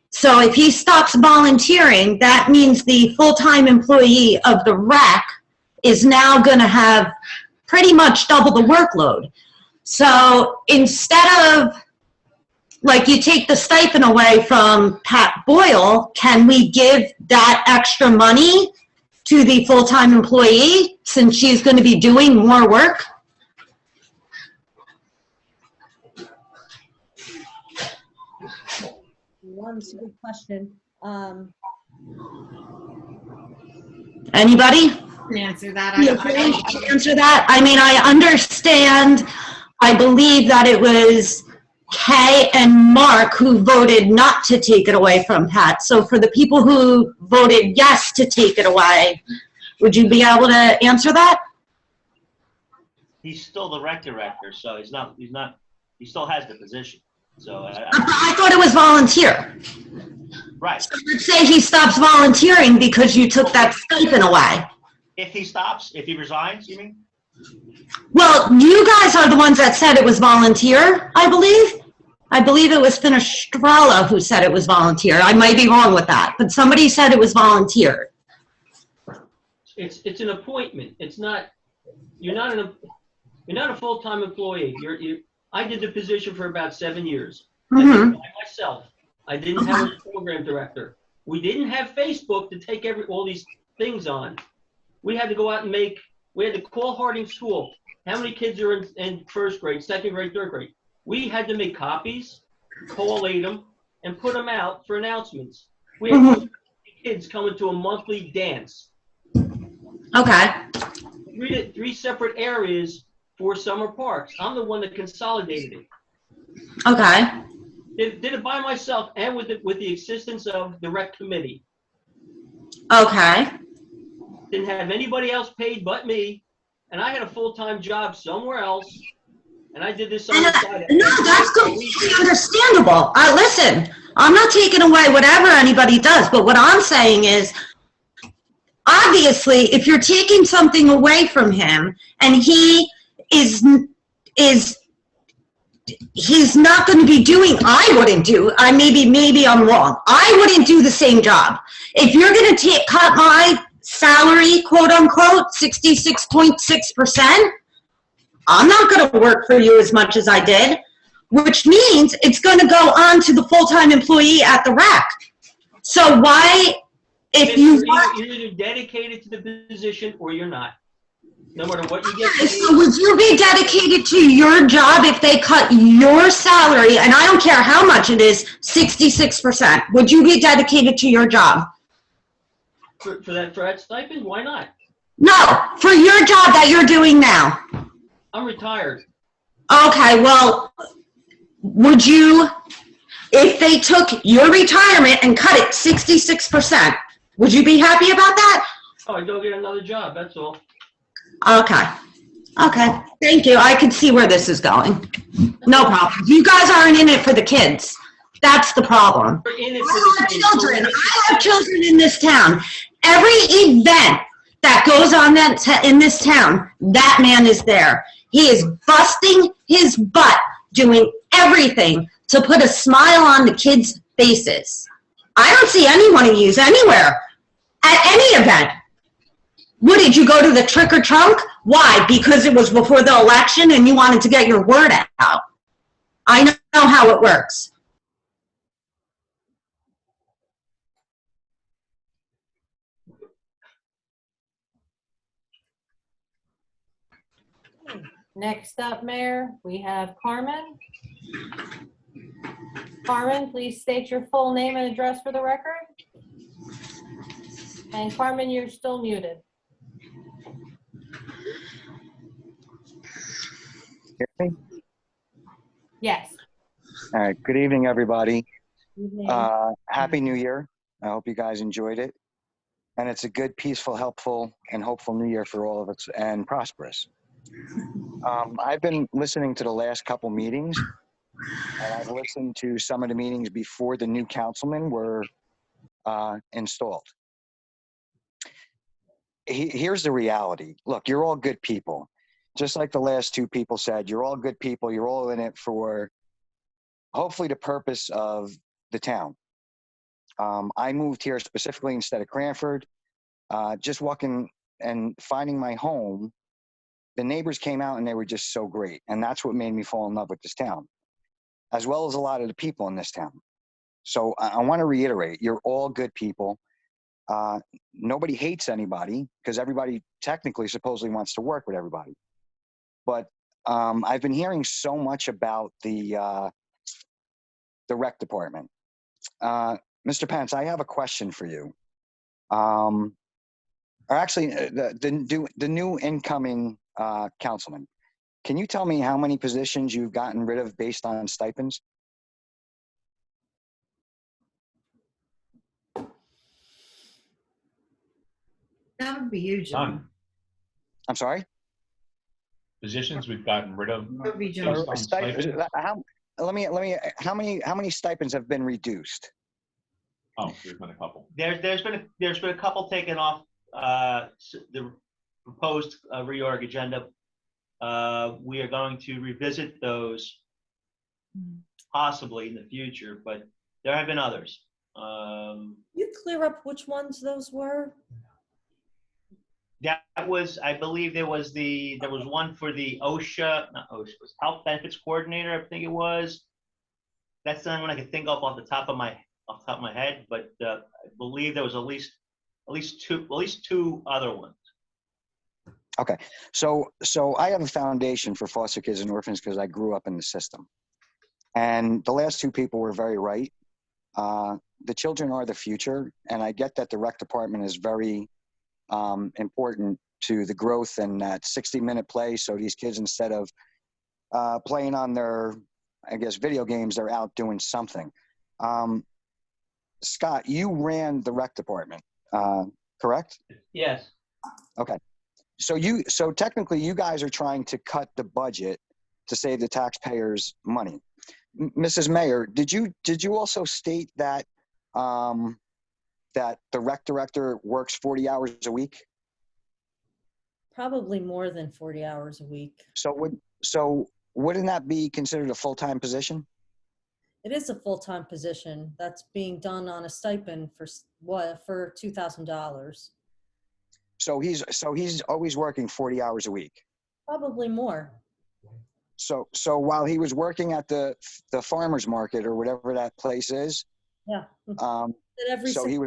So if he stops volunteering, that means the full-time employee of the rec is now gonna have pretty much double the workload. So instead of, like, you take the stipend away from Pat Boyle, can we give that extra money to the full-time employee since she's going to be doing more work? That's a good question. Anybody? Can answer that. You can answer that? I mean, I understand, I believe that it was Kay and Mark who voted not to take it away from Pat. So for the people who voted yes to take it away, would you be able to answer that? He's still the rec director, so he still has the position. So I thought it was volunteer. right. So let's say he stops volunteering because you took that stipend away. If he stops, if he resigns, you mean? Well, you guys are the ones that said it was volunteer, I believe. I believe it was Finestrella who said it was volunteer. I might be wrong with that, but somebody said it was volunteer. It's an appointment. It's not, you're not a full-time employee. I did the position for about 7 years. I did it by myself. I didn't have a program director. We didn't have Facebook to take all these things on. We had to go out and we had to call Harding School. How many kids are in first grade, second grade, third grade? We had to make copies, collate them, and put them out for announcements. We had kids coming to a monthly dance. Okay. Three separate areas for summer parks. I'm the one that consolidated it. Okay. Did it by myself and with the assistance of the rec committee. Okay. Didn't have anybody else paid but me, and I had a full-time job somewhere else, and I did this on the side. No, that's completely understandable. Listen, I'm not taking away whatever anybody does, but what I'm saying is, obviously, if you're taking something away from him, and he he's not going to be doing, I wouldn't do, maybe I'm wrong. I wouldn't do the same job. If you're going to cut my salary, quote unquote, 66.6%, I'm not going to work for you as much as I did, which means it's going to go on to the full-time employee at the rec. So why, if you're either dedicated to the position or you're not. No matter what you get paid. So would you be dedicated to your job if they cut your salary, and I don't care how much it is, 66%? Would you be dedicated to your job? For that stipend? Why not? No, for your job that you're doing now. I'm retired. Okay, well, would you, if they took your retirement and cut it 66%, would you be happy about that? Oh, I'd go get another job, that's all. Okay. Okay. Thank you. I can see where this is going. No problem. You guys aren't in it for the kids. That's the problem. We're in it for I the have kids. children. I have children in this town. Every event that goes on in this town, that man is there. He is busting his butt, doing everything to put a smile on the kids' faces. I don't see any one of yous anywhere at any event. What, did you go to the trick or trunk? Why? Because it was before the election and you wanted to get your word out. I know how it works. Next up, Mayor, we have Carmen. Carmen, please state your full name and address for the record. And Carmen, you're still muted. Hear me? Yes. All right. Good evening, everybody. Evening. Happy New Year. I hope you guys enjoyed it. and it's a good, peaceful, helpful, and hopeful new year for all of us, and prosperous. I've been listening to the last couple meetings, and I've listened to some of the meetings before the new councilmen were installed. Here's the reality. Look, you're all good people. Just like the last two people said, you're all good people. You're all in it for hopefully the purpose of the town. I moved here specifically instead of Cranford. Just walking and finding my home, the neighbors came out and they were just so great. And that's what made me fall in love with this town, as well as a lot of the people in this town. So I want to reiterate, you're all good people. Nobody hates anybody because everybody technically supposedly wants to work with everybody. But I've been hearing so much about the rec department. Mr. Pence, I have a question for you. Or actually, the new incoming councilman. Can you tell me how many positions you've gotten rid of based on stipends? That would be you, John. None. I'm sorry? Positions we've gotten rid of. That would be John. Based on stipend? How many stipends have been reduced? Oh, there's been a couple. There's been a couple taken off the proposed reorg agenda. We are going to revisit those possibly in the future, but there have been others. You clear up which ones those were? That was, I believe there was one for the OSHA, not OSHA, it was Health Benefits Coordinator, I think it was. That's the only one I can think of off the top of my head, but I believe there was at least two other ones. Okay, so I have a foundation for foster kids and orphans because I grew up in the system. And the last two people were very right. The children are the future, and I get that the rec department is very important to the growth and that 60-minute play. So these kids, instead of playing on their, I guess, video games, they're out doing something. Scott, you ran the rec department, correct? Yes. Okay. So technically you guys are trying to cut the budget to save the taxpayers money. Mrs. Mayor, did you also state that that the rec director works 40 hours a week? Probably more than 40 hours a week. So wouldn't that be considered a full-time position? It is a full-time position that's being done on a stipend for $2,000. So he's always working 40 hours a week. Probably more. So while he was working at the farmer's market or whatever that place is, yeah. So he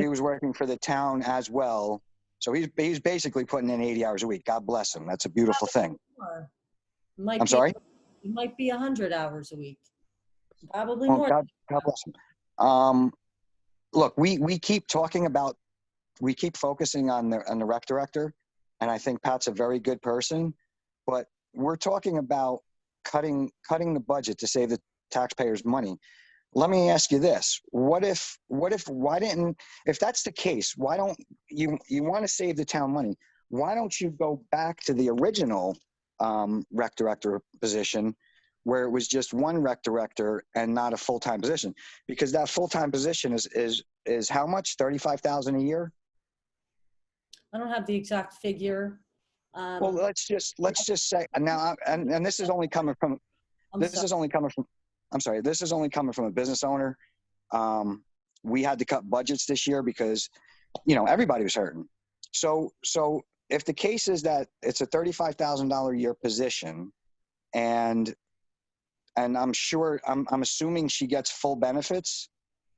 was working for the town as well. So he's basically putting in 80 hours a week. God bless him. That's a beautiful thing. I'm sorry? It might be 100 hours a week. Probably Oh, more. God bless him. Look, we keep focusing on the rec director, and I think Pat's a very good person, but we're talking about cutting the budget to save the taxpayers money. Let me ask you this. If that's the case, why don't you want to save the town money? Why don't you go back to the original rec director position where it was just one rec director and not a full-time position? Because that full-time position is how much? $35,000 a year? I don't have the exact figure. Well, let's just say now, and this is only coming from I'm sorry, this is only coming from a business owner. We had to cut budgets this year because, everybody was hurting. So if the case is that it's a $35,000 a year position, and I'm assuming she gets full benefits,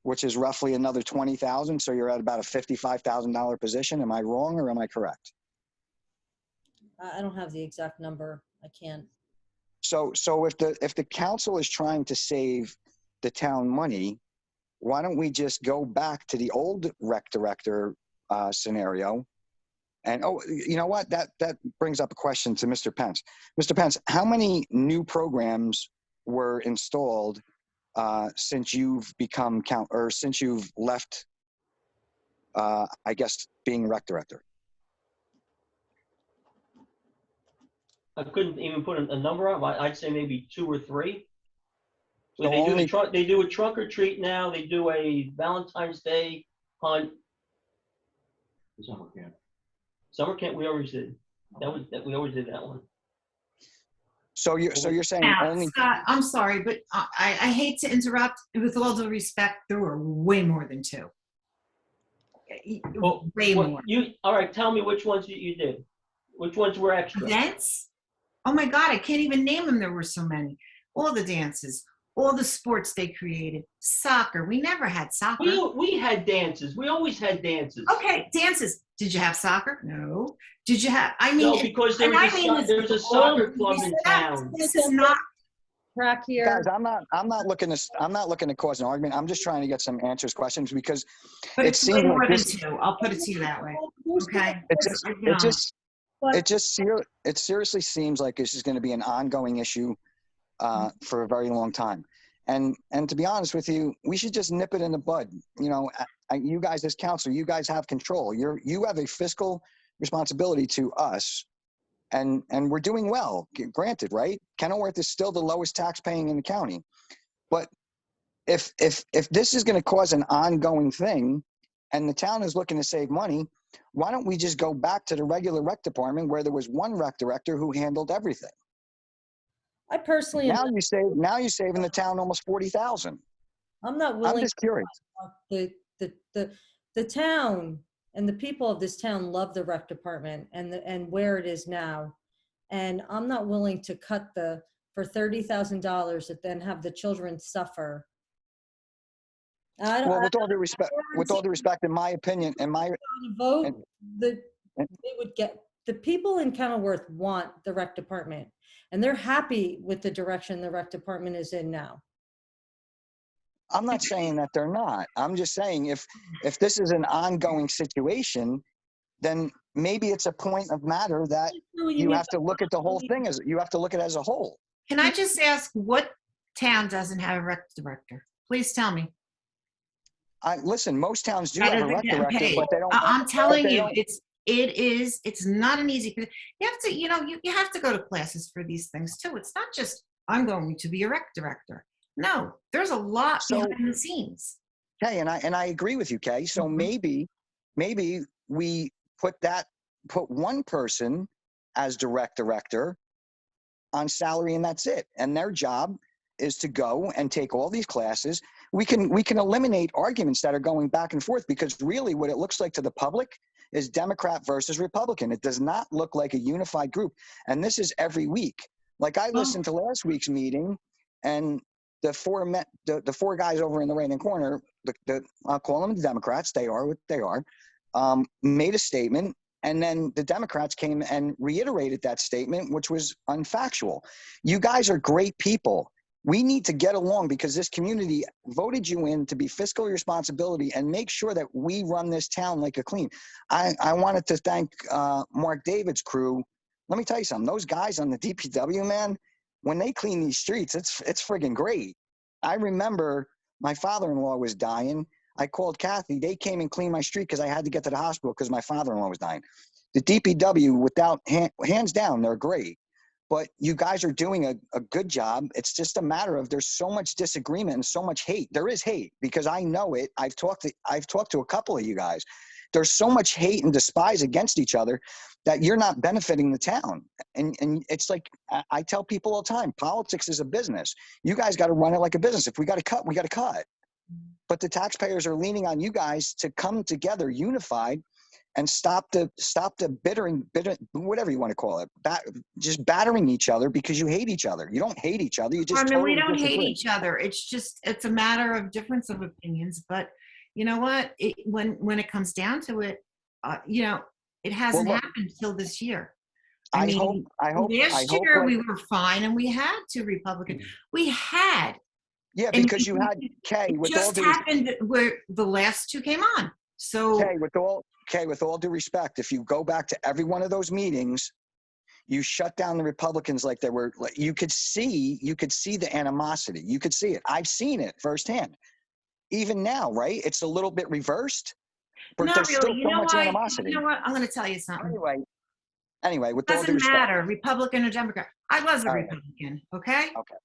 which is roughly another $20,000. So you're at about a $55,000 position. Am I wrong or am I correct? I don't have the exact number. I can't. So if the council is trying to save the town money, why don't we just go back to the old rec director scenario? And you know what? That brings up a question to Mr. Pence. Mr. Pence, how many new programs were installed since you've become since you've left I guess, being rec director. I couldn't even put a number on. I'd say maybe 2 or 3. So They do only- they do a trunk or treat now. They do a Valentine's Day hunt. Summer camp. Summer camp we always did. We always did that one. So you're saying Now, only, Scott, I'm sorry, but I hate to interrupt. With all due respect, there were way more than 2. Well, Way what- more. All right, tell me which ones you did. Which ones were extra? Events? Oh my God, I can't even name them. There were so many. All the dances, all the sports they created. Soccer. We never had soccer. We had dances. We always had dances. Okay, dances. Did you have soccer? No. Did you have? I mean, No, because there's a soccer club in town. This is not. Track here. guys, I'm not looking to cause an argument. I'm just trying to get some answers, questions, because But it it's seems way more like than this, 2. I'll put it to you that way. Okay. it seriously seems like this is going to be an ongoing issue for a very long time. And to be honest with you, we should just nip it in the bud. You know, you guys as council, you guys have control. You have a fiscal responsibility to us, and we're doing well. Granted, right? Kenworth is still the lowest tax paying in the county, but if this is going to cause an ongoing thing, and the town is looking to save money, why don't we just go back to the regular rec department where there was one rec director who handled everything? I personally, Now you're saving the town almost 40,000. I'm not I'm willing. just curious. The town and the people of this town love the rec department and where it is now. And I'm not willing to cut for $30,000 and then have the children suffer. Well, with all due respect, in my opinion, vote, they would get, the people in Kenilworth want the rec department, and they're happy with the direction the rec department is in now. I'm not saying that they're not. I'm just saying if this is an ongoing situation, then maybe it's a point of matter that you have to look at the whole thing you have to look at it as a whole. Can I just ask what town doesn't have a rec director? Please tell me. Listen, most towns do have a rec director, Okay. but they don't. I'm telling you, don't. it's not an easy. You have to, you have to go to classes for these things too. It's not just I'm going to be a rec director. No, there's a lot behind the scenes. Okay, and I agree with you, Kay. So maybe we put one person as direct director on salary, and that's it. And their job is to go and take all these classes. We can eliminate arguments that are going back and forth, because really what it looks like to the public is Democrat versus Republican. It does not look like a unified group. And this is every week. Like I listened to last week's meeting, and the four guys over in the right-hand corner, I'll call them the Democrats, they are what they are, made a statement, and then the Democrats came and reiterated that statement, which was unfactual. You guys are great people. We need to get along, because this community voted you in to be fiscal responsibility and make sure that we run this town like a clean. I wanted to thank Mark David's crew. Let me tell you something. Those guys on the DPW, man, when they clean these streets, it's friggin' great. I remember my father-in-law was dying. I called Kathy. They came and cleaned my street because I had to get to the hospital because my father-in-law was dying. The DPW, hands down, they're great. But you guys are doing a good job. It's just a matter of there's so much disagreement and so much hate. There is hate, because I know it. I've talked to a couple of you guys. There's so much hate and despise against each other that you're not benefiting the town. And it's like I tell people all the time, politics is a business. You guys got to run it like a business. If we got to cut, we got to cut. But the taxpayers are leaning on you guys to come together unified and stop the bittering, whatever you want to call it, just battering each other because you hate each other. You don't hate each other. You just we don't disagree. hate each other. It's a matter of difference of opinions. But you know what? When it comes down to it, it hasn't happened till this year. I hope. Last year we were fine, and we had 2 Republicans. We had. Yeah, because you had Kay. It just happened where the last 2 came on. So Kay, with all due respect, if you go back to every one of those meetings, you shut down the Republicans like they were. You could see the animosity. You could see it. I've seen it firsthand. Even now, right? It's a little bit reversed. But Not there's still really. You so know much why? animosity. You know what? I'm going to tell you something. Anyway, with all due Doesn't respect. matter, Republican or Democrat. I was a All right. Republican, okay? Okay.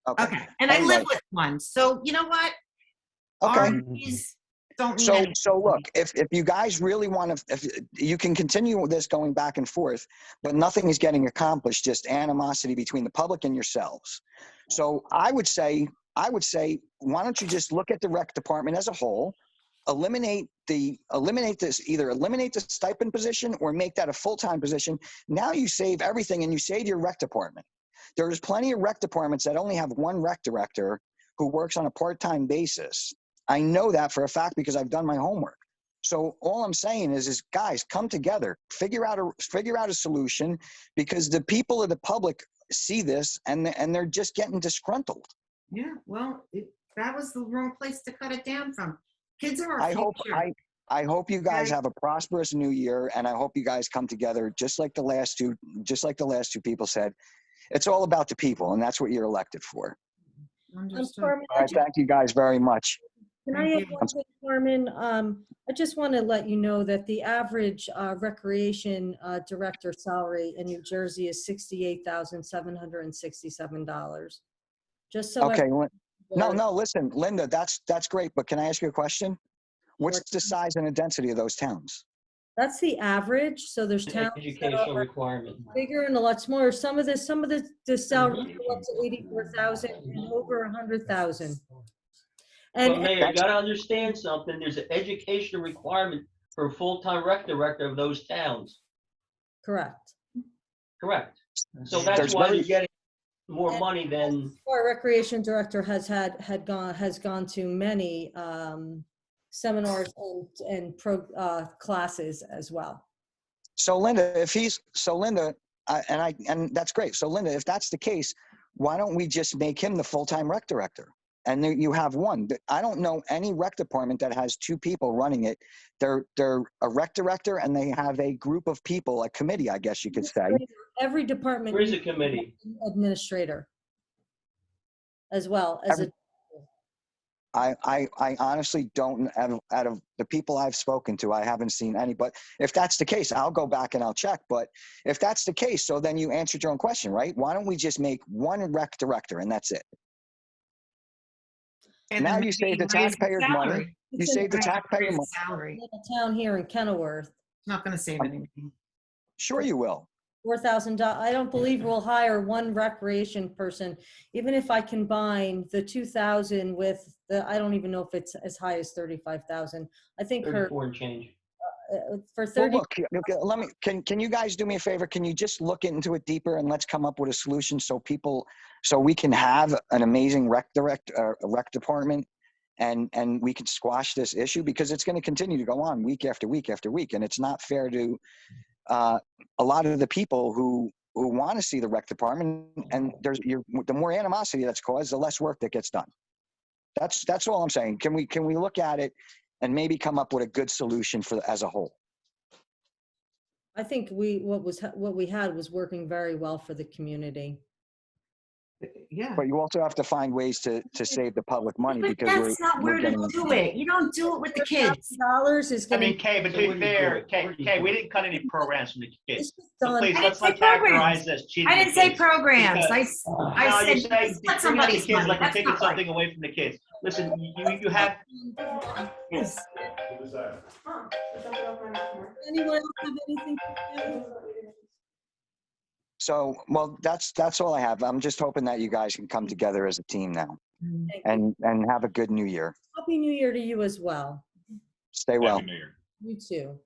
Okay. And I Anyway. live with one. So you know what? Okay. RVs don't mean So anything. look, if you guys really want to, if you can continue with this going back and forth, but nothing is getting accomplished, just animosity between the public and yourselves. So I would say, why don't you just look at the rec department as a whole, eliminate the stipend position or make that a full-time position. Now you save everything and you save your rec department. There's plenty of rec departments that only have one rec director who works on a part-time basis. I know that for a fact because I've done my homework. So all I'm saying is guys, come together, figure out a solution, because the people of the public see this and they're just getting disgruntled. Yeah, well, that was the wrong place to cut it down from. Kids are our I future. hope you guys Okay. have a prosperous new year, and I hope you guys come together just like the last two people said. It's all about the people, and that's what you're elected for. Understood. Carmen, All right, thank you guys very much. Can I add one thing, Carmen? I just want to let you know that the average recreation director salary in New Jersey is $68,767. Just so. Okay. No, listen, Linda, that's great, but can I ask you a question? What's the size and the density of those towns? That's the average. So there's An towns that educational are requirement. bigger and a lot smaller. Some of the salaries go up to 84,000 and over 100,000. But Mayor, you gotta understand something, there's an education requirement for a full-time rec director of those towns. Correct. Correct. So that's There's why very- they're getting more money than, Our recreation director has gone to many seminars and classes as well. So Linda, and that's great. So Linda, if that's the case, why don't we just make him the full-time rec director? And then you have one. I don't know any rec department that has two people running it. They're a rec director and they have a group of people, a committee, I guess you could say. Every department. there is a committee. Administrator as well as I honestly don't, out of the people I've spoken to, I haven't seen any, but if that's the case, I'll go back and I'll check. But if that's the case, so then you answered your own question, right? Why don't we just make one rec director and that's it? And Now then you save the maybe raise taxpayers' money. salary. You save the Raise taxpayer money. salary. little town here in Kenworth. Not going to save anything. Sure you will. $4,000. I don't believe we'll hire one recreation person, even if I combine the 2,000 with the. I don't even know if it's as high as 35,000. I think her 34 and change. for Well, 30. look, let me, can you guys do me a favor? Can you just look into it deeper and let's come up with a solution so we can have an amazing rec department and we can squash this issue, because it's going to continue to go on week after week after week. And it's not fair to a lot of the people who want to see the rec department, and the more animosity that's caused, the less work that gets done. That's all I'm saying. Can we look at it and maybe come up with a good solution as a whole? I think what we had was working very well for the community. Yeah. But you also have to find ways to save the public money, But because that's not where to do it. You don't do it with the kids. $4,000 is I going mean, Kay, but to be fair, Kay, we didn't cut any programs from the kids. So please, I let's didn't not say programs. characterize this cheating. I didn't the say kids, programs. because- I No, you're said, saying it's bring not up the somebody's kids money. like you're That's taking not right. something away from the kids. Listen, you have, Yes. Anyone else have anything to say? So, well, that's all I have. I'm just hoping that you guys can come together as a team now Thank you. and have a good new year. Happy New Year to you as well. Stay well. Happy New Year. You too.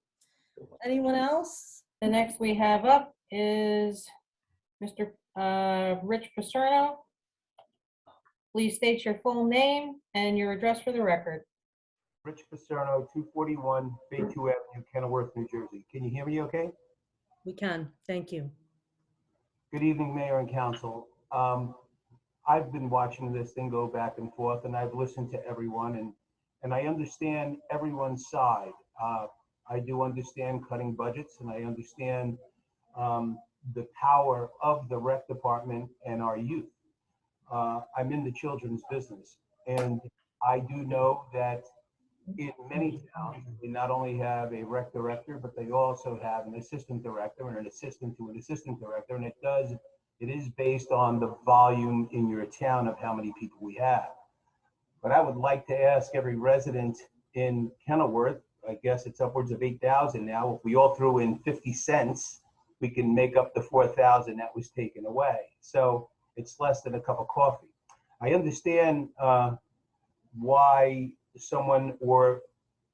Anyone else? The next we have up is Mr. Rich Paserno. Please state your full name and your address for the record. Rich Paserno, 241 Bay 2 Avenue, Kenworth, New Jersey. Can you hear me okay? We can. Thank you. Good evening, Mayor and Council. I've been watching this thing go back and forth, and I've listened to everyone, and I understand everyone's side. I do understand cutting budgets, and I understand the power of the rec department and our youth. I'm in the children's business, and I do know that in many towns, they not only have a rec director, but they also have an assistant director and an assistant to an assistant director. And it is based on the volume in your town of how many people we have. But I would like to ask every resident in Kenilworth, I guess it's upwards of 8,000 now. If we all threw in 50 cents, we can make up the 4,000 that was taken away. So it's less than a cup of coffee. I understand why someone or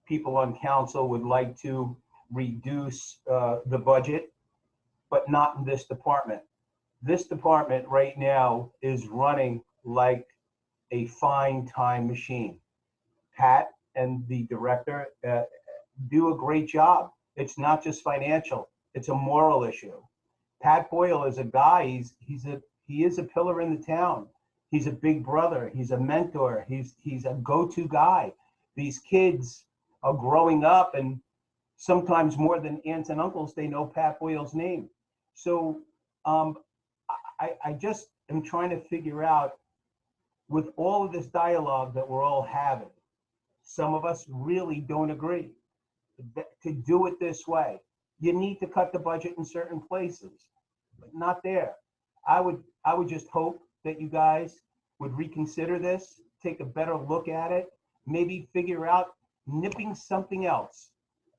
people on council would like to reduce the budget, but not in this department. This department right now is running like a fine time machine. Pat and the director do a great job. It's not just financial, it's a moral issue. Pat Boyle is a guy, he is a pillar in the town. He's a big brother, he's a mentor, he's a go-to guy. These kids are growing up, and sometimes more than aunts and uncles, they know Pat Boyle's name. So I just am trying to figure out, with all of this dialogue that we're all having, some of us really don't agree to do it this way. You need to cut the budget in certain places, but not there. I would just hope that you guys would reconsider this, take a better look at it, maybe figure out nipping something else.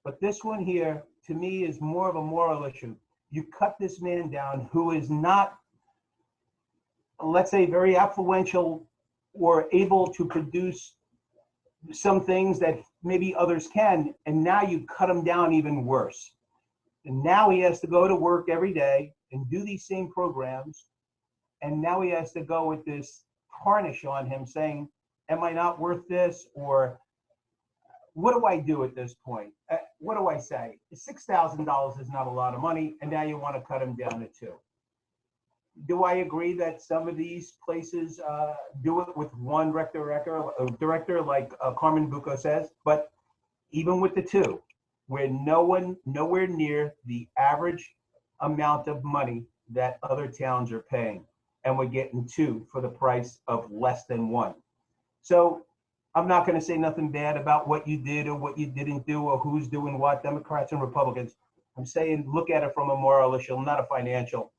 But this one here, to me, is more of a moral issue. You cut this man down who is not, let's say, very influential or able to produce some things that maybe others can, and now you cut him down even worse. And now he has to go to work every day and do these same programs, and now he has to go with this tarnish on him saying, am I not worth this? Or what do I do at this point? What do I say? $6,000 is not a lot of money, and now you want to cut him down to 2. Do I agree that some of these places do it with one director like Carmen Bucco says? But even with the 2, we're nowhere near the average amount of money that other towns are paying, and we're getting 2 for the price of less than 1. So I'm not going to say nothing bad about what you did or what you didn't do or who's doing what, Democrats and Republicans. I'm saying look at it from a moral issue, not a financial.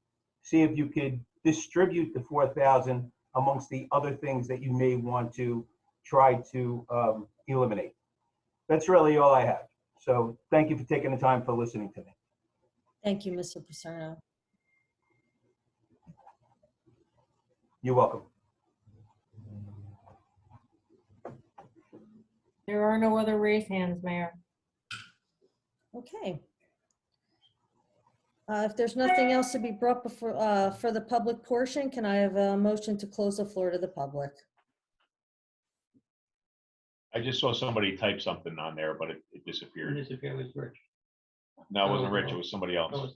See if you could distribute the 4,000 amongst the other things that you may want to try to eliminate. That's really all I have. So thank you for taking the time for listening to me. Thank you, Mr. Paserno. You're welcome. There are no other raised hands, Mayor. Okay. If there's nothing else to be brought before for the public portion, can I have a motion to close the floor to the public? I just saw somebody type something on there, but it disappeared. Disappeared with Rich. No, it wasn't Rich, it was somebody else. Oh, I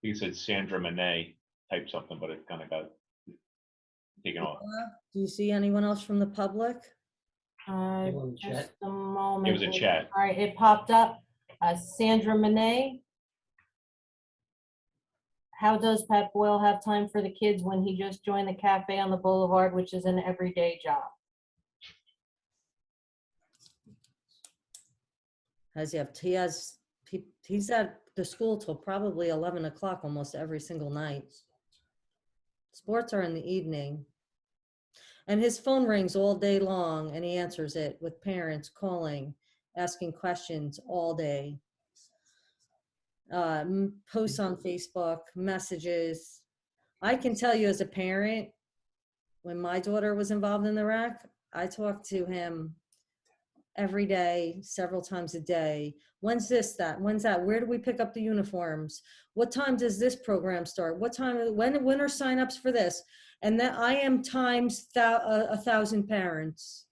think it said Sandra Monet typed something, but it kind of got taken off. Do you see anyone else from the public? Just a moment. It was a chat. All right, it popped up. Sandra Monet. How does Pat Boyle have time for the kids when he just joined the cafe on the boulevard, which is an everyday job? He's at the school till probably 11 o'clock almost every single night. Sports are in the evening. And his phone rings all day long and he answers it with parents calling, asking questions all day. Posts on Facebook, messages. I can tell you as a parent, when my daughter was involved in the rec, I talked to him every day, several times a day. When's this, that? When's that? Where do we pick up the uniforms? What time does this program start? What time, when are signups for this? And that I am times 1,000 parents.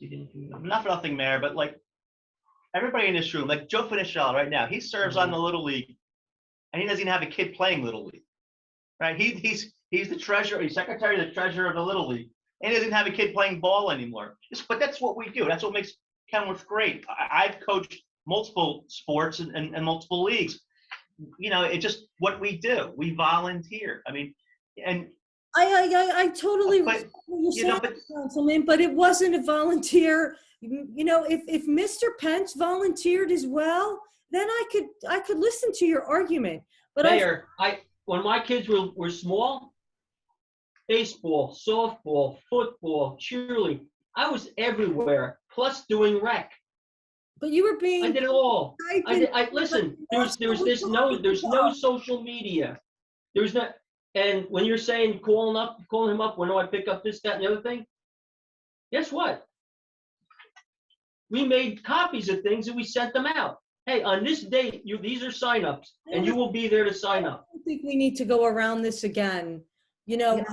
Not for nothing, Mayor, but like everybody in this room, like Joe Finishala right now, he serves on the Little League, and he doesn't even have a kid playing Little League, right? He's the treasurer, he's secretary of the treasurer of the Little League, and he doesn't have a kid playing ball anymore. But that's what we do. That's what makes Kenworth great. I've coached multiple sports and multiple leagues. You know, it's just what we do. We volunteer. I mean, and I totally But, respect what you're you know, saying, but Councilman, but it wasn't a volunteer. You know, if Mr. Pence volunteered as well, then I could listen to your argument. But Mayor, when my kids were small, baseball, softball, football, cheerleading, I was everywhere, plus doing rec. but you were I being. did it all. I've Listen, That's what we're there's no social media. There's not, and when you're saying calling him up, when do I pick up this, that, and the other thing? Guess what? We made copies of things and we sent them out. Hey, on this date, these are signups, and you will be there to sign up. I don't think we need to go around this again. You know,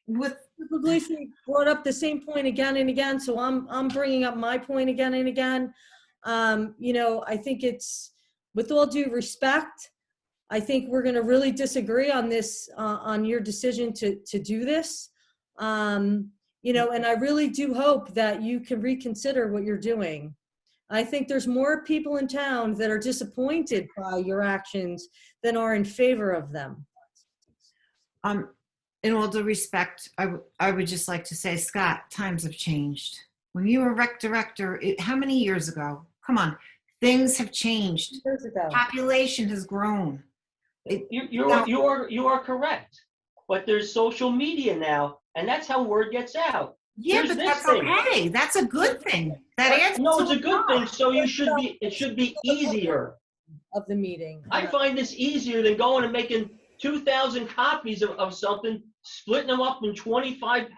With Puglisi brought up the same point again and again, so I'm bringing up my point again and again. You know, I think it's, with all due respect, I think we're going to really disagree on this, on your decision to do this. You know, and I really do hope that you can reconsider what you're doing. I think there's more people in town that are disappointed by your actions than are in favor of them. In all due respect, I would just like to say, Scott, times have changed. When you were rec director, how many years ago? Come on, things have changed. Years ago. Population has grown. You are correct, but there's social media now, and that's how word gets out. Yeah, There's but this that's thing. okay. That's a good thing. That adds No, to it's a good job. thing. So it should be easier. Of the meeting. I find this easier than going and making 2,000 copies of something, splitting them up in 25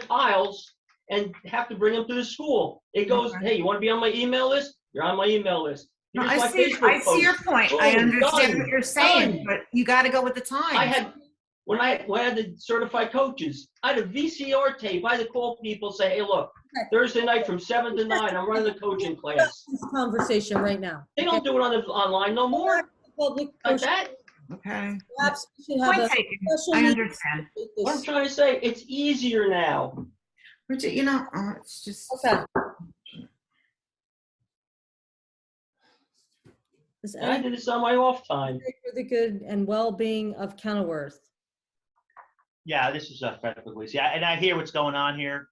piles, and have to bring them to the school. It goes, hey, you want to be on my email list? You're on my email list. No, Here's my I see Facebook your post. point. Boom, I understand done, what you're saying, done. but you got to go with the times. When I had the certified coaches, I had a VCR tape. I had to call people, say, hey, look, Thursday night from 7 to 9, I'm running the coaching class. This conversation right now. They don't do it online no more. Public Like that. Okay. Perhaps we should have Point a taken. special I meeting understand. to take What I'm this. trying to say, it's easier now. But you know, it's just. Okay. Does And I anyone did this on my off time. for the good and well-being of Kenworth? yeah, this is Fred Puglisi. Yeah, and I hear what's going on here.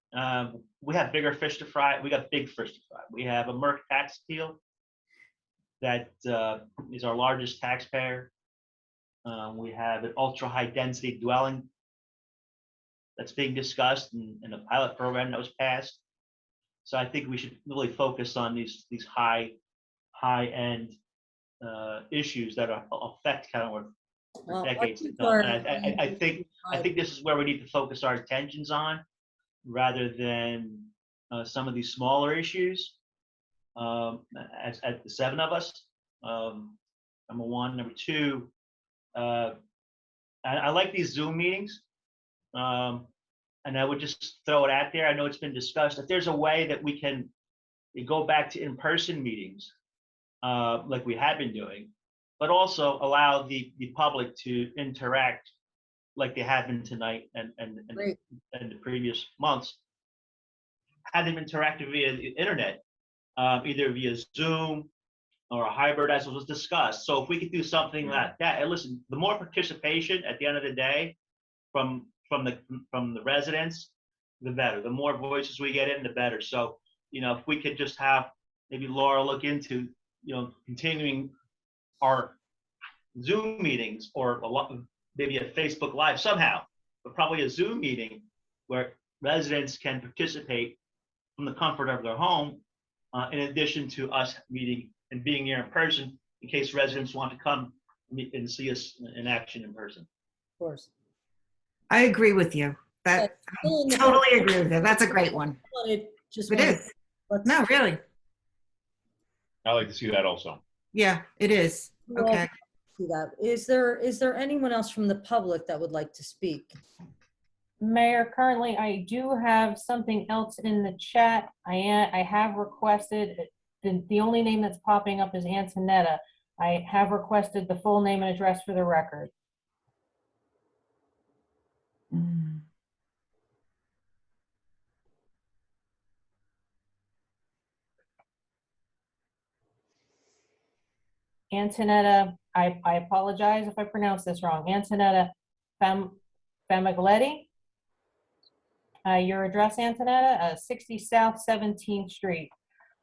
We have bigger fish to fry. We got big fish to fry. We have a Merck tax appeal that is our largest taxpayer. We have an ultra high density dwelling that's being discussed in a pilot program that was passed. So I think we should really focus on these high end issues that affect Kenworth for decades to come. And I think this is where we need to focus our attentions on, rather than some of these smaller issues. As the seven of us, number one, number two, I like these Zoom meetings, and I would just throw it out there. I know it's been discussed. If there's a way that we can go back to in-person meetings, like we have been doing, but also allow the public to interact like they have been tonight and the previous months, have them interactive via the internet, either via Zoom or a hybrid, as was discussed. So if we could do something like that, and listen, the more participation at the end of the day from the residents, the better. The more voices we get in, the better. So, if we could just have maybe Laura look into, continuing our Zoom meetings, or maybe a Facebook Live somehow, but probably a Zoom meeting where residents can participate from the comfort of their home, in addition to us meeting and being here in person, in case residents want to come and see us in action in person. Of course. I agree with you. I totally agree with you. That's a great one. It is. No, really. I like to see that also. Yeah, it is. Okay. See that. Is there anyone else from the public that would like to speak? Mayor, currently I do have something else in the chat. I have requested, the only name that's popping up is Antonetta. I have requested the full name and address for the record. Antonetta, I apologize if I pronounce this wrong. Antonetta Famigletti. Your address, Antonetta, 60 South 17th Street.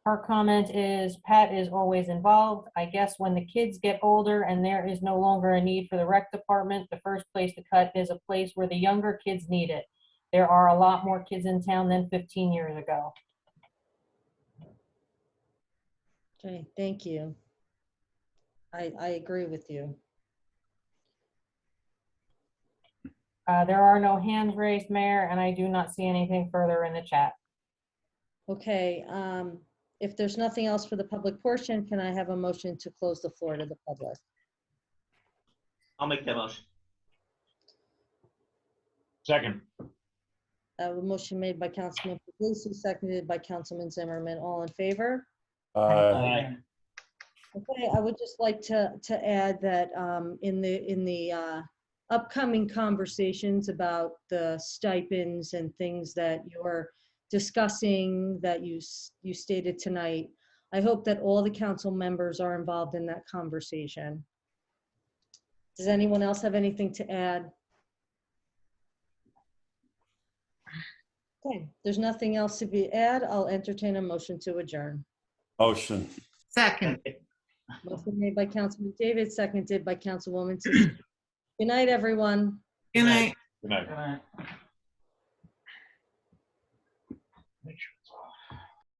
Her comment is, Pat is always involved. I guess when the kids get older and there is no longer a need for the rec department, the first place to cut is a place where the younger kids need it. There are a lot more kids in town than 15 years ago. Okay, thank you. I agree with you. There are no hands raised, Mayor, and I do not see anything further in the chat. Okay, if there's nothing else for the public portion, can I have a motion to close the floor to the public? I'll make that motion. Second. A motion made by Councilman Puglisi, seconded by Councilman Zimmerman. All in favor? Aye. Okay, I would just like to add that in the upcoming conversations about the stipends and things that you're discussing that you stated tonight, I hope that all the council members are involved in that conversation. Does anyone else have anything to add? Okay, there's nothing else to be add. I'll entertain a motion to adjourn. Motion. Second. Motion made by Councilman David, seconded by Councilwoman Sisseton. Good night, everyone. Good night. Good night. Good night. Make sure.